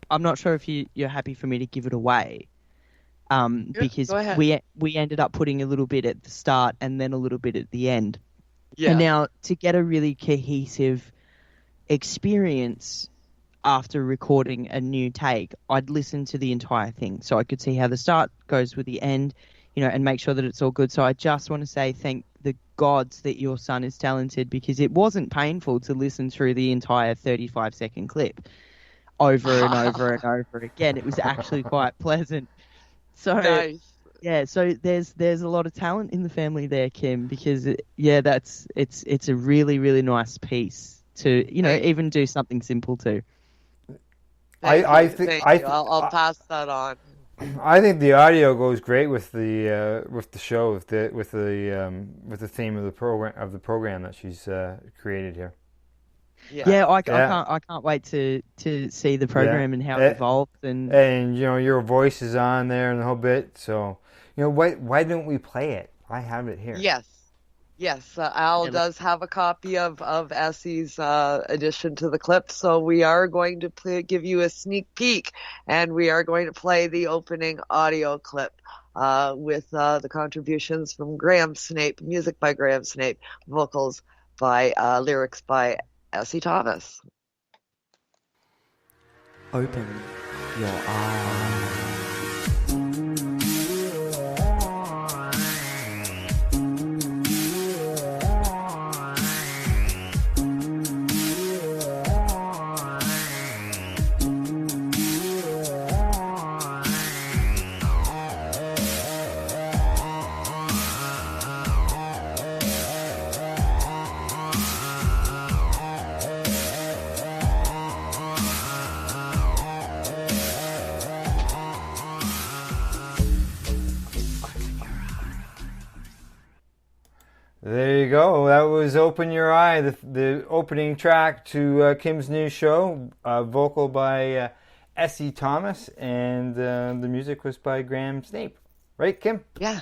I'm not sure if you're happy for me to give it away. Because we ended up putting a little bit at the start and then a little bit at the end. Yeah. And now, to get a really cohesive experience after recording a new take, I'd listen to the entire thing so I could see how the start goes with the end, you know, and make sure that it's all good. So I just want to say thank the gods that your son is talented, because it wasn't painful to listen through the entire 35-second clip over and over and over again. It was actually quite pleasant. So
nice.
Yeah, so there's a lot of talent in the family there, Kim, because it's a really, really nice piece to, you know, even do something simple too.
I'll pass that on.
I think the audio goes great with the show, with the theme of the program that she's created here.
Yeah, I can't wait to see the program and how it evolves, and
you know, your voice is on there and the whole bit. So, you know, why don't we play it? I have it here.
Yes. Al does have a copy of Essie's addition to the clip, so we are going to give you a sneak peek, and we are going to play the opening audio clip with the contributions from Graham Snape, music by Graham Snape, vocals by lyrics by Essie Thomas.
Open your eyes.
you go. That was Open Your Eye, the opening track to Kim's new show, vocal by Essie Thomas, and the music was by Graham Snape. Right, Kim?
Yeah.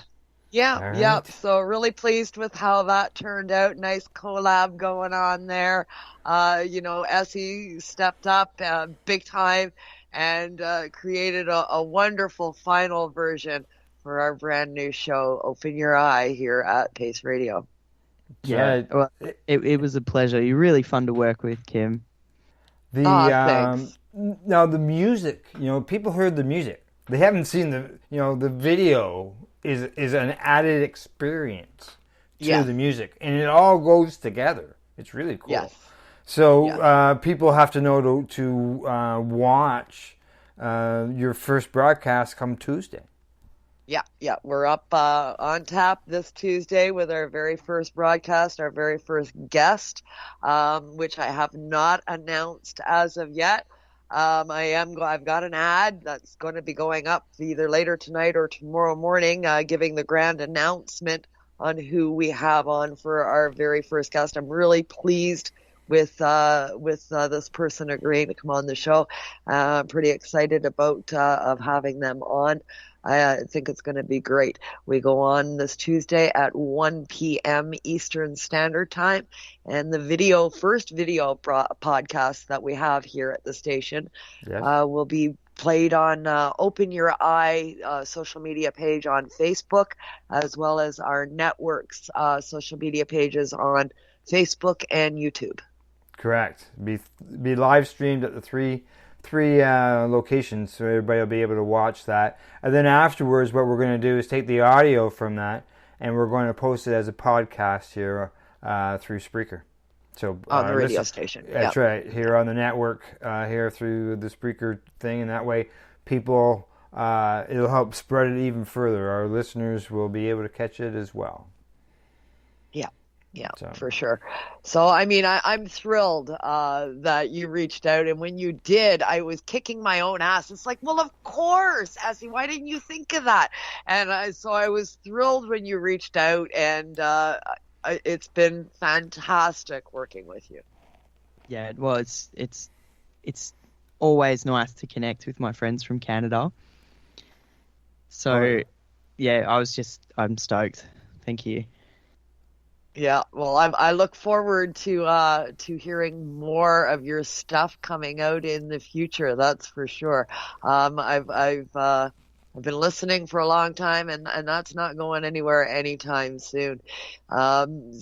Yeah,
All
yeah.
right.
So really pleased with how that turned out. Nice collab going on there. Essie stepped up big time and created a wonderful final version for our brand new show, Open Your Eye, here at Pace Radio.
Yeah, well, it was a pleasure. You're really fun to work with, Kim.
Thanks.
Now the music, people heard the music. They haven't seen the video is an added experience to the music, and it all goes together. It's really cool.
Yes.
So people have to know to watch your first broadcast come Tuesday.
Yeah. We're up on tap this Tuesday with our very first broadcast, our very first guest, which I have not announced as of yet. I've got an ad that's going to be going up either later tonight or tomorrow morning, giving the grand announcement on who we have on for our very first guest. I'm really pleased with this person agreeing to come on the show. I'm pretty excited about of having them on. I think it's going to be great. We go on this Tuesday at 1 p.m. Eastern Standard Time, and the first video podcast that we have here at the station will be played on Open Your Eye social media page on Facebook, as well as our network's social media pages on Facebook and YouTube.
Correct. Be live streamed at the three locations, so everybody will be able to watch that. And then afterwards, what we're going to do is take the audio from that, and we're going to post it as a podcast here through Spreaker. So
on the radio station.
That's right, here on the network, here through the Spreaker thing, and that way people, it'll help spread it even further. Our listeners will be able to catch it as well.
Yeah, for sure. So, I'm thrilled that you reached out. And when you did, I was kicking my own ass. It's like, well, of course, Essie, why didn't you think of that? And so I was thrilled when you reached out. And it's been fantastic working with you.
Yeah, well, it's always nice to connect with my friends from Canada. So, I'm stoked. Thank you.
Yeah, well, I look forward to hearing more of your stuff coming out in the future. That's for sure. I've been listening for a long time, and that's not going anywhere anytime soon. I'm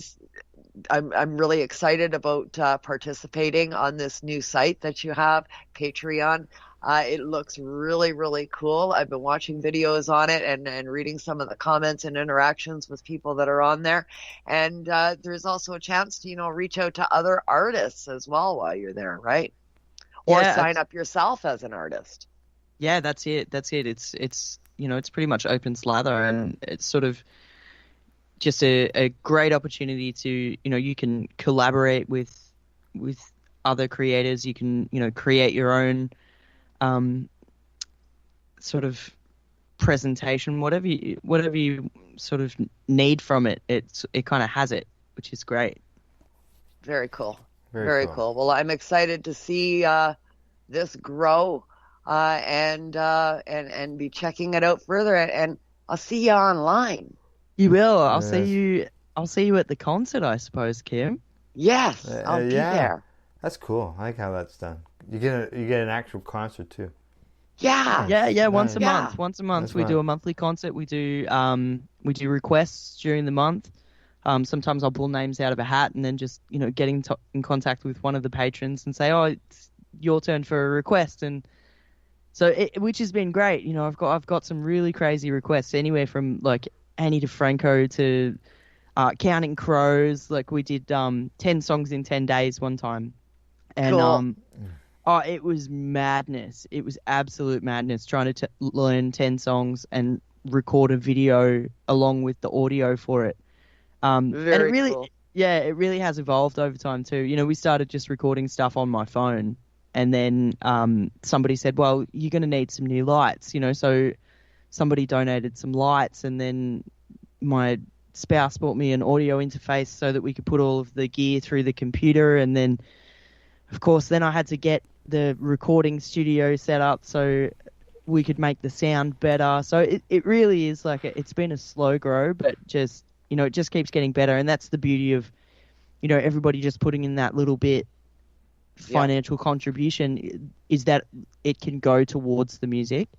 really excited about participating on this new site that you have, Patreon. It looks really, really cool. I've been watching videos on it and reading some of the comments and interactions with people that are on there. And there's also a chance to, reach out to other artists as well while you're there, right? Or sign up yourself as an artist.
Yeah, that's it. It's it's pretty much open slather, and it's sort of just a great opportunity to, you can collaborate with other creators. You can, create your own sort of presentation, whatever you sort of need from it. It kind of has it, which is great.
Very cool. Very cool. Well, I'm excited to see this grow and be checking it out further. And I'll see you online.
You will. I'll see you at the concert, I suppose, Kim.
Yes, I'll be there.
That's cool. I like how that's done. You get an actual concert too.
Yeah.
Once a month. Once a month, we do a monthly concert. We do requests during the month. Sometimes I'll pull names out of a hat and then just get in contact with one of the patrons and say, "Oh, it's your turn for a request." And so, which has been great. I've got some really crazy requests, anywhere from like Annie DeFranco to Counting Crows. Like we did 10 songs in 10 days one time, and
cool.
It was madness. It was absolute madness trying to learn 10 songs and record a video along with the audio for it. And it really,
cool.
It really has evolved over time too. We started just recording stuff on my phone, and then somebody said, well, you're going to need some new lights, so somebody donated some lights, and then my spouse bought me an audio interface so that we could put all of the gear through the computer, and then, of course, then I had to get the recording studio set up so we could make the sound better. So it really is like it's been a slow grow, but just, it just keeps getting better. And that's the beauty of, everybody just putting in that little bit financial contribution, is that it can go towards the music.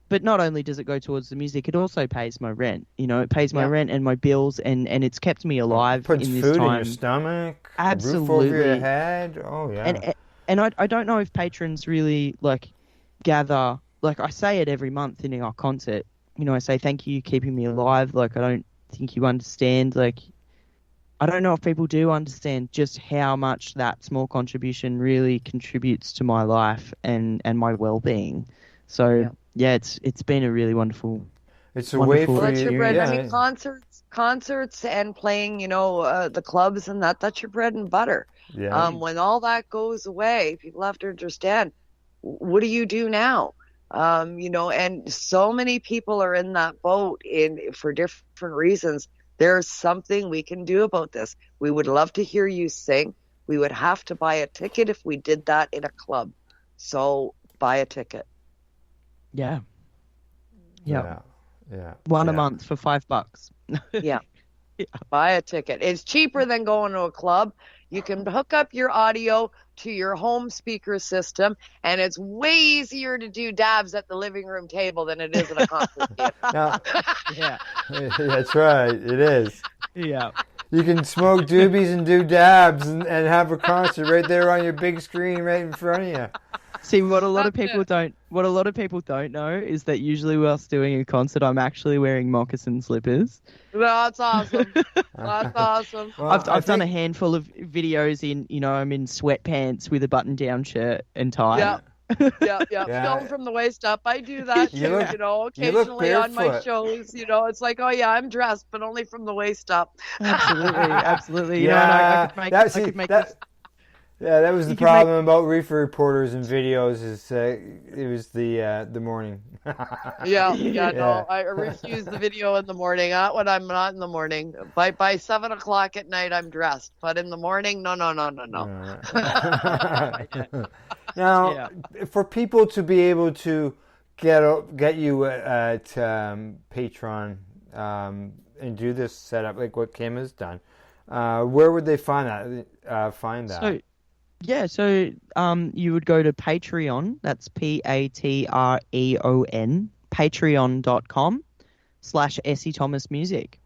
But not only does it go towards the music, it also pays my rent. It pays my rent and my bills, and it's kept me alive
Puts
in this
food
time.
in your stomach,
Absolutely.
a roof over your head. Oh, yeah.
And I don't know if patrons really, gather, I say it every month in our concert. I say, thank you, keeping me alive. I don't think you understand. I don't know if people do understand just how much that small contribution really contributes to my life and my well-being. So, it's been a really wonderful.
It's a way for you.
That's your bread. I mean, concerts and playing, the clubs and that's your bread and butter.
Yeah.
When all that goes away, people have to understand, what do you do now? And so many people are in that boat for different reasons. There's something we can do about this. We would love to hear you sing. We would have to buy a ticket if we did that in a club. So buy a ticket.
Yeah.
Yeah.
One a month for $5.
Yeah. Buy a ticket. It's cheaper than going to a club. You can hook up your audio to your home speaker system, and it's way easier to do dabs at the living room table than it is at a concert theater.
Now, that's right. It is.
Yeah.
You can smoke doobies and do dabs and have a concert right there on your big screen right in front of you.
See, what a lot of people don't know is that usually whilst doing a concert, I'm actually wearing moccasin slippers.
That's awesome. That's awesome.
Well, I've done a handful of videos I'm in sweatpants with a button-down shirt and tie.
Yeah. Film from the waist up. I do that too, occasionally on my shows. It's like, oh yeah, I'm dressed, but only from the waist up.
Absolutely.
Yeah,
I could make this.
Yeah, that was the problem about reefer reporters and videos. Is it was the morning.
No, I refuse the video in the morning. Not when I'm not in the morning. By 7:00 at night, I'm dressed. But in the morning, no.
Now, for people to be able to get you at Patreon and do this setup, like what Kim has done, where would they find that?
So you would go to Patreon. That's Patreon. Patreon.com/Essie Thomas Music.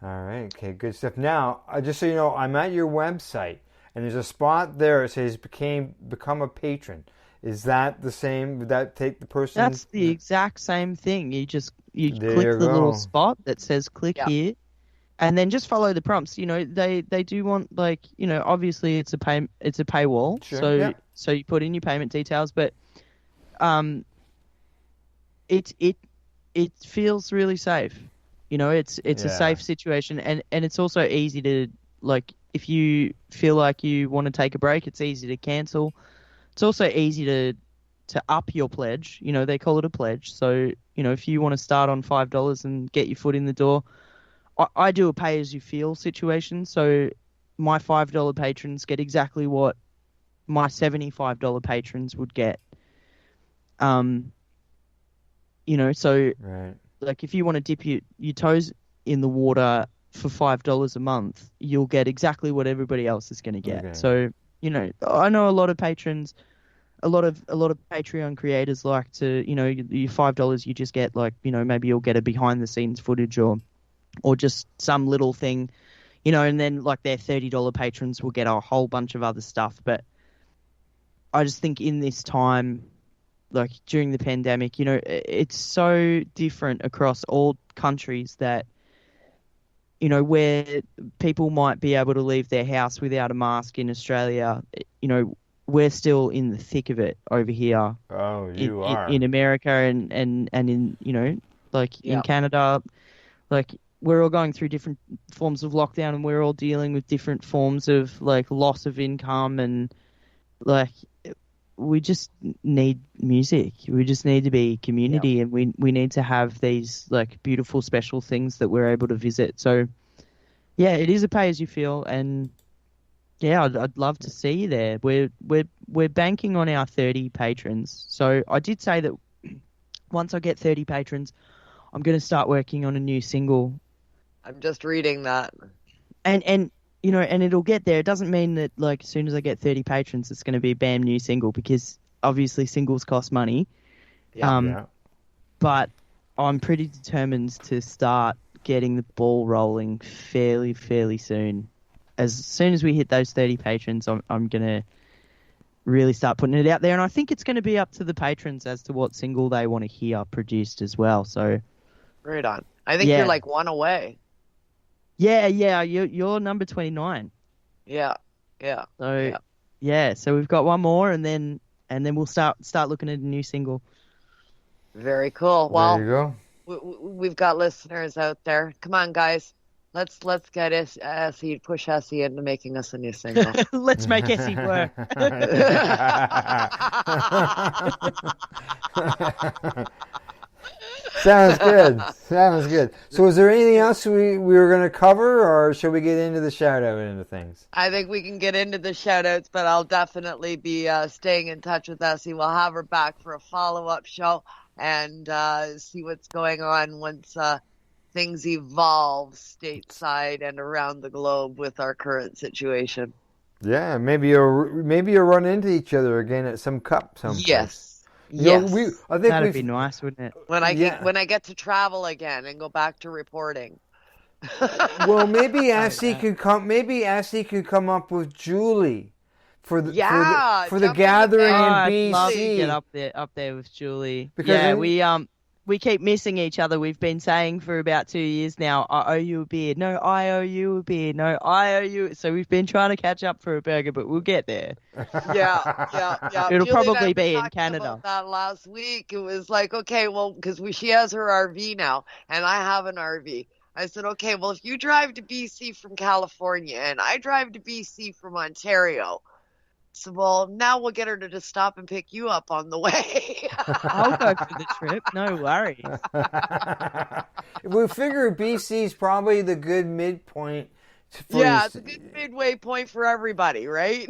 All right. Okay. Good stuff. Now, just so you know, I'm at your website, and there's a spot there that says become a patron. Is that the same? Would that take the person?
That's the exact same thing. You click the little spot that says click here, and then just follow the prompts. They do want obviously it's a paywall. Sure. So you put in your payment details, but it feels really safe. It's a safe situation, and it's also easy to if you feel like you want to take a break, it's easy to cancel. It's also easy to up your pledge. They call it a pledge. So, if you want to start on $5 and get your foot in the door, I do a pay as you feel situation. So my $5 patrons get exactly what my $75 patrons would get. So if you want to dip your toes in the water for $5 a month, you'll get exactly what everybody else is going to get. Okay. So, I know a lot of patrons, a lot of Patreon creators like to, your $5 you just get maybe you'll get a behind the scenes footage or just some little thing, and then their $30 patrons will get a whole bunch of other stuff. But I just think in this time, during the pandemic, it's so different across all countries that, where people might be able to leave their house without a mask in Australia, we're still in the thick of it over here.
Oh, you are.
In America and in, in Canada, we're all going through different forms of lockdown, and we're all dealing with different forms of loss of income, and we just need music. We just need to be community, and we need to have these like beautiful, special things that we're able to visit. So, yeah, it is a pay as you feel, and yeah, I'd love to see you there. We're banking on our 30 patrons. So I did say that once I get 30 patrons, I'm going to start working on a new single.
I'm just reading that.
And you know, and it'll get there. It doesn't mean that like as soon as I get 30 patrons, it's going to be a bam new single, because obviously singles cost money. But I'm pretty determined to start getting the ball rolling fairly soon. As soon as we hit those 30 patrons, I'm going to really start putting it out there. And I think it's going to be up to the patrons as to what single they want to hear produced as well. So,
right on. I think you're like one away.
Yeah, you're number 29.
Yeah.
So, so we've got one more, and then we'll start looking at a new single.
Very cool. Well,
there you go.
We've got listeners out there. Come on, guys. Let's get Essie, push Essie into making us a new single.
Let's make Essie work.
Sounds good. So is there anything else we were going to cover, or should we get into the shout-out into things?
I think we can get into the shout-outs, but I'll definitely be staying in touch with Essie. We'll have her back for a follow-up show and see what's going on once things evolve stateside and around the globe with our current situation.
Yeah, maybe you'll run into each other again at some cup someplace.
Yes.
You know,
Yes.
That'd be nice, wouldn't it?
When I get to travel again and go back to reporting.
Well, maybe Essie could come. Maybe Essie could come up with Julie for the gathering in BC.
I'd love to get up there with Julie. Because we keep missing each other. We've been saying for about 2 years now, I owe you a beer. No, I owe you a beer. No, I owe you. So we've been trying to catch up for a burger, but we'll get there.
Yeah.
It'll
Julie
probably
and I
be
were
in
talking
Canada.
about that last week. It was like, okay, well, because she has her RV now, and I have an RV. I said, okay, well, if you drive to BC from California and I drive to BC from Ontario, so, well, now we'll get her to just stop and pick you up on the way.
I'll go for the trip. No worries.
We figure BC's probably the good midpoint.
It's a good midway point for everybody, right?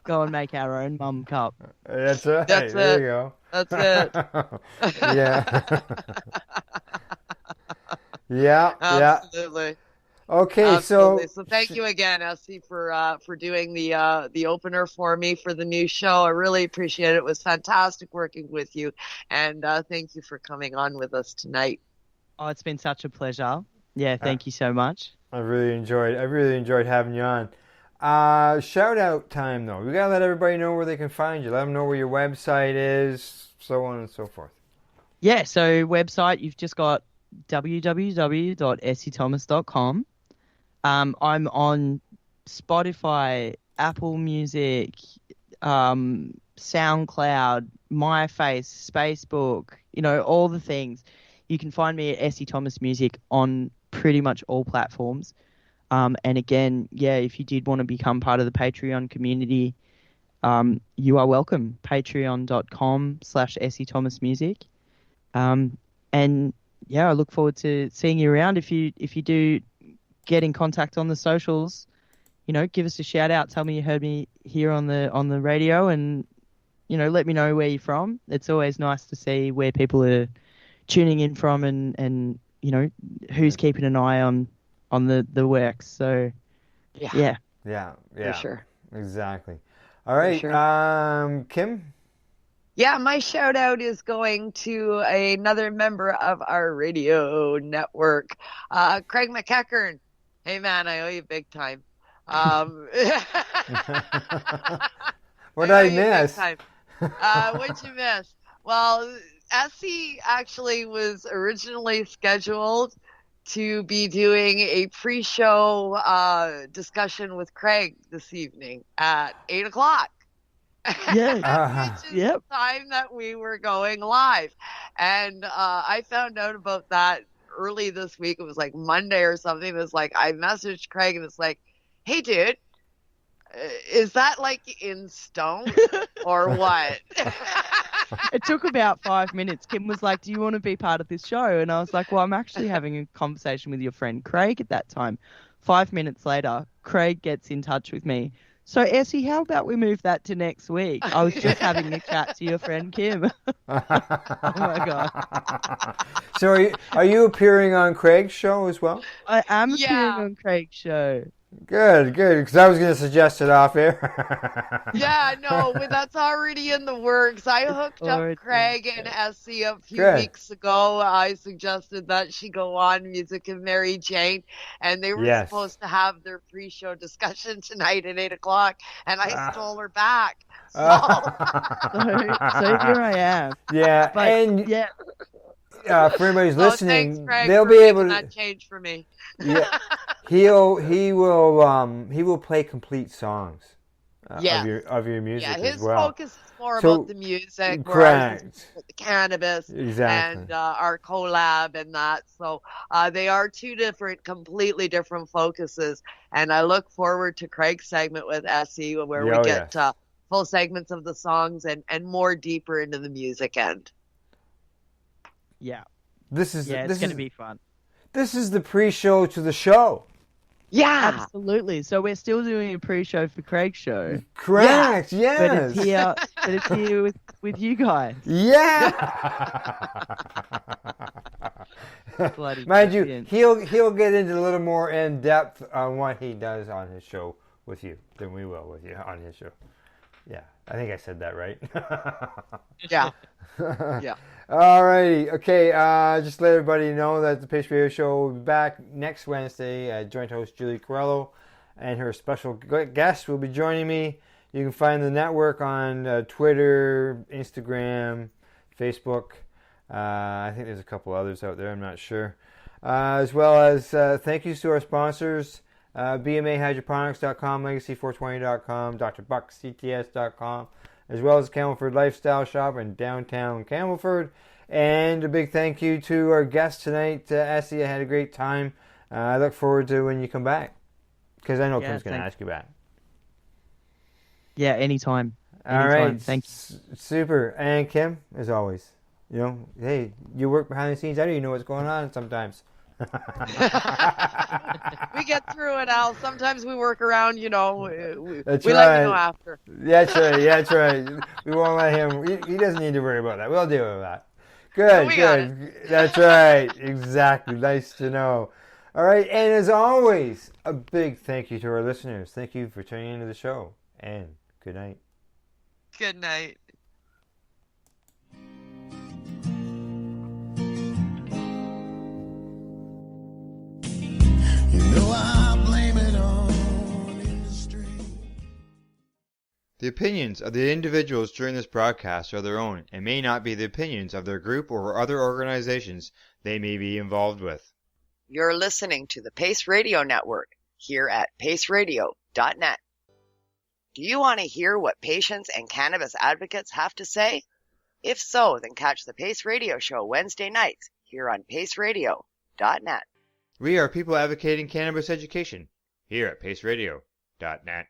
Go and make our own mum cup.
That's right. There you go.
That's it.
Yeah.
Absolutely.
Okay,
Absolutely. So thank you again, Essie, for doing the opener for me for the new show. I really appreciate it. It was fantastic working with you, and thank you for coming on with us tonight.
Oh, it's been such a pleasure. Yeah, thank you so much.
I really enjoyed having you on. Shout out time though. We gotta let everybody know where they can find you. Let them know where your website is, so on and so forth.
Yeah, so website, you've just got www.essiethomas.com. I'm on Spotify, Apple Music, SoundCloud, MyFace, Facebook, all the things. You can find me at Essie Thomas Music on pretty much all platforms. And again, if you did want to become part of the Patreon community, you are welcome. Patreon.com/Essie Thomas Music. And I look forward to seeing you around. If you do get in contact on the socials, give us a shout out. Tell me you heard me here on the radio, and let me know where you're from. It's always nice to see where people are tuning in from, and who's keeping an eye on the works. So yeah,
for sure,
exactly. All right, sure. Kim.
Yeah, my shout out is going to another member of our radio network, Craig McEachern. Hey man, I owe you big time.
What did I miss?
What'd you miss? Well, Essie actually was originally scheduled to be doing a pre-show discussion with Craig this evening at 8:00.
Yeah.
Which is the time that we were going live. And I found out about that early this week. It was like Monday or something. It was like, I messaged Craig and it's like, hey dude, Is that like in stone or what?
It took about 5 minutes. Kim was like, do you want to be part of this show? And I was like, well, I'm actually having a conversation with your friend Craig at that time. 5 minutes later, Craig gets in touch with me. So, Essie, how about we move that to next week? I was just having a chat to your friend Kim. Oh, my God.
So are you appearing on Craig's show as well?
I am appearing on Craig's show.
Good, because I was going to suggest it off air.
Yeah, no, but that's already in the works. I hooked up Craig and Essie a few weeks ago. I suggested that she go on Music of Mary Jane, and they were supposed to have their pre-show discussion tonight at 8 o'clock, and I stole her back. So,
so here I am.
Yeah,
but,
and for everybody's listening,
thanks, Craig,
they'll
for
be able to.
that change for me.
Yeah, he will play complete songs of your music
as well. Yeah, his focus is more about the music,
correct,
with the cannabis,
exactly,
and our collab and that. So they are two completely different focuses, and I look forward to Craig's segment with Essie, where we get full segments of the songs and more deeper into the music end.
Yeah,
this is
going to be fun.
This is the pre-show to the show.
Yeah,
absolutely. So we're still doing a pre-show for Craig's show.
Correct. Yes.
But it's here with you guys.
Yeah. Mind you, he'll get into a little more in depth on what he does on his show with you than we will with you on his show. Yeah, I think I said that right.
Yeah. Yeah.
Alrighty. Okay. Just let everybody know that the Pace Radio Show will be back next Wednesday. Joint host Julie Corello and her special guest will be joining me. You can find the network on Twitter, Instagram, Facebook. I think there's a couple others out there. I'm not sure. As well as thank yous to our sponsors. BMAHydroponics.com, Legacy420.com, DrBuckCTS.com, as well as Camelford Lifestyle Shop in downtown Camelford. And a big thank you to our guest tonight, Essie. I had a great time. I look forward to when you come back, because I know Kim's going to ask you back.
Yeah, anytime.
All right.
Thank you.
Super. And Kim, as always, hey, you work behind the scenes. I don't even know what's going on sometimes.
We get through it, Al. Sometimes we work around, we
That's
let
right.
you know after.
That's right. That's right. We won't let him. He doesn't need to worry about that. We'll deal with that. Good. Good. That's right. Exactly. Nice to know. All right. And as always, a big thank you to our listeners. Thank you for tuning into the show. And good night.
Good night.
I blame it on industry.
The opinions of the individuals during this broadcast are their own and may not be the opinions of their group or other organizations they may be involved with.
You're listening to the Pace Radio Network here at paceradio.net. Do you want to hear what patients and cannabis advocates have to say? If so, then catch the Pace Radio Show Wednesday nights here on paceradio.net.
We are people advocating cannabis education here at paceradio.net.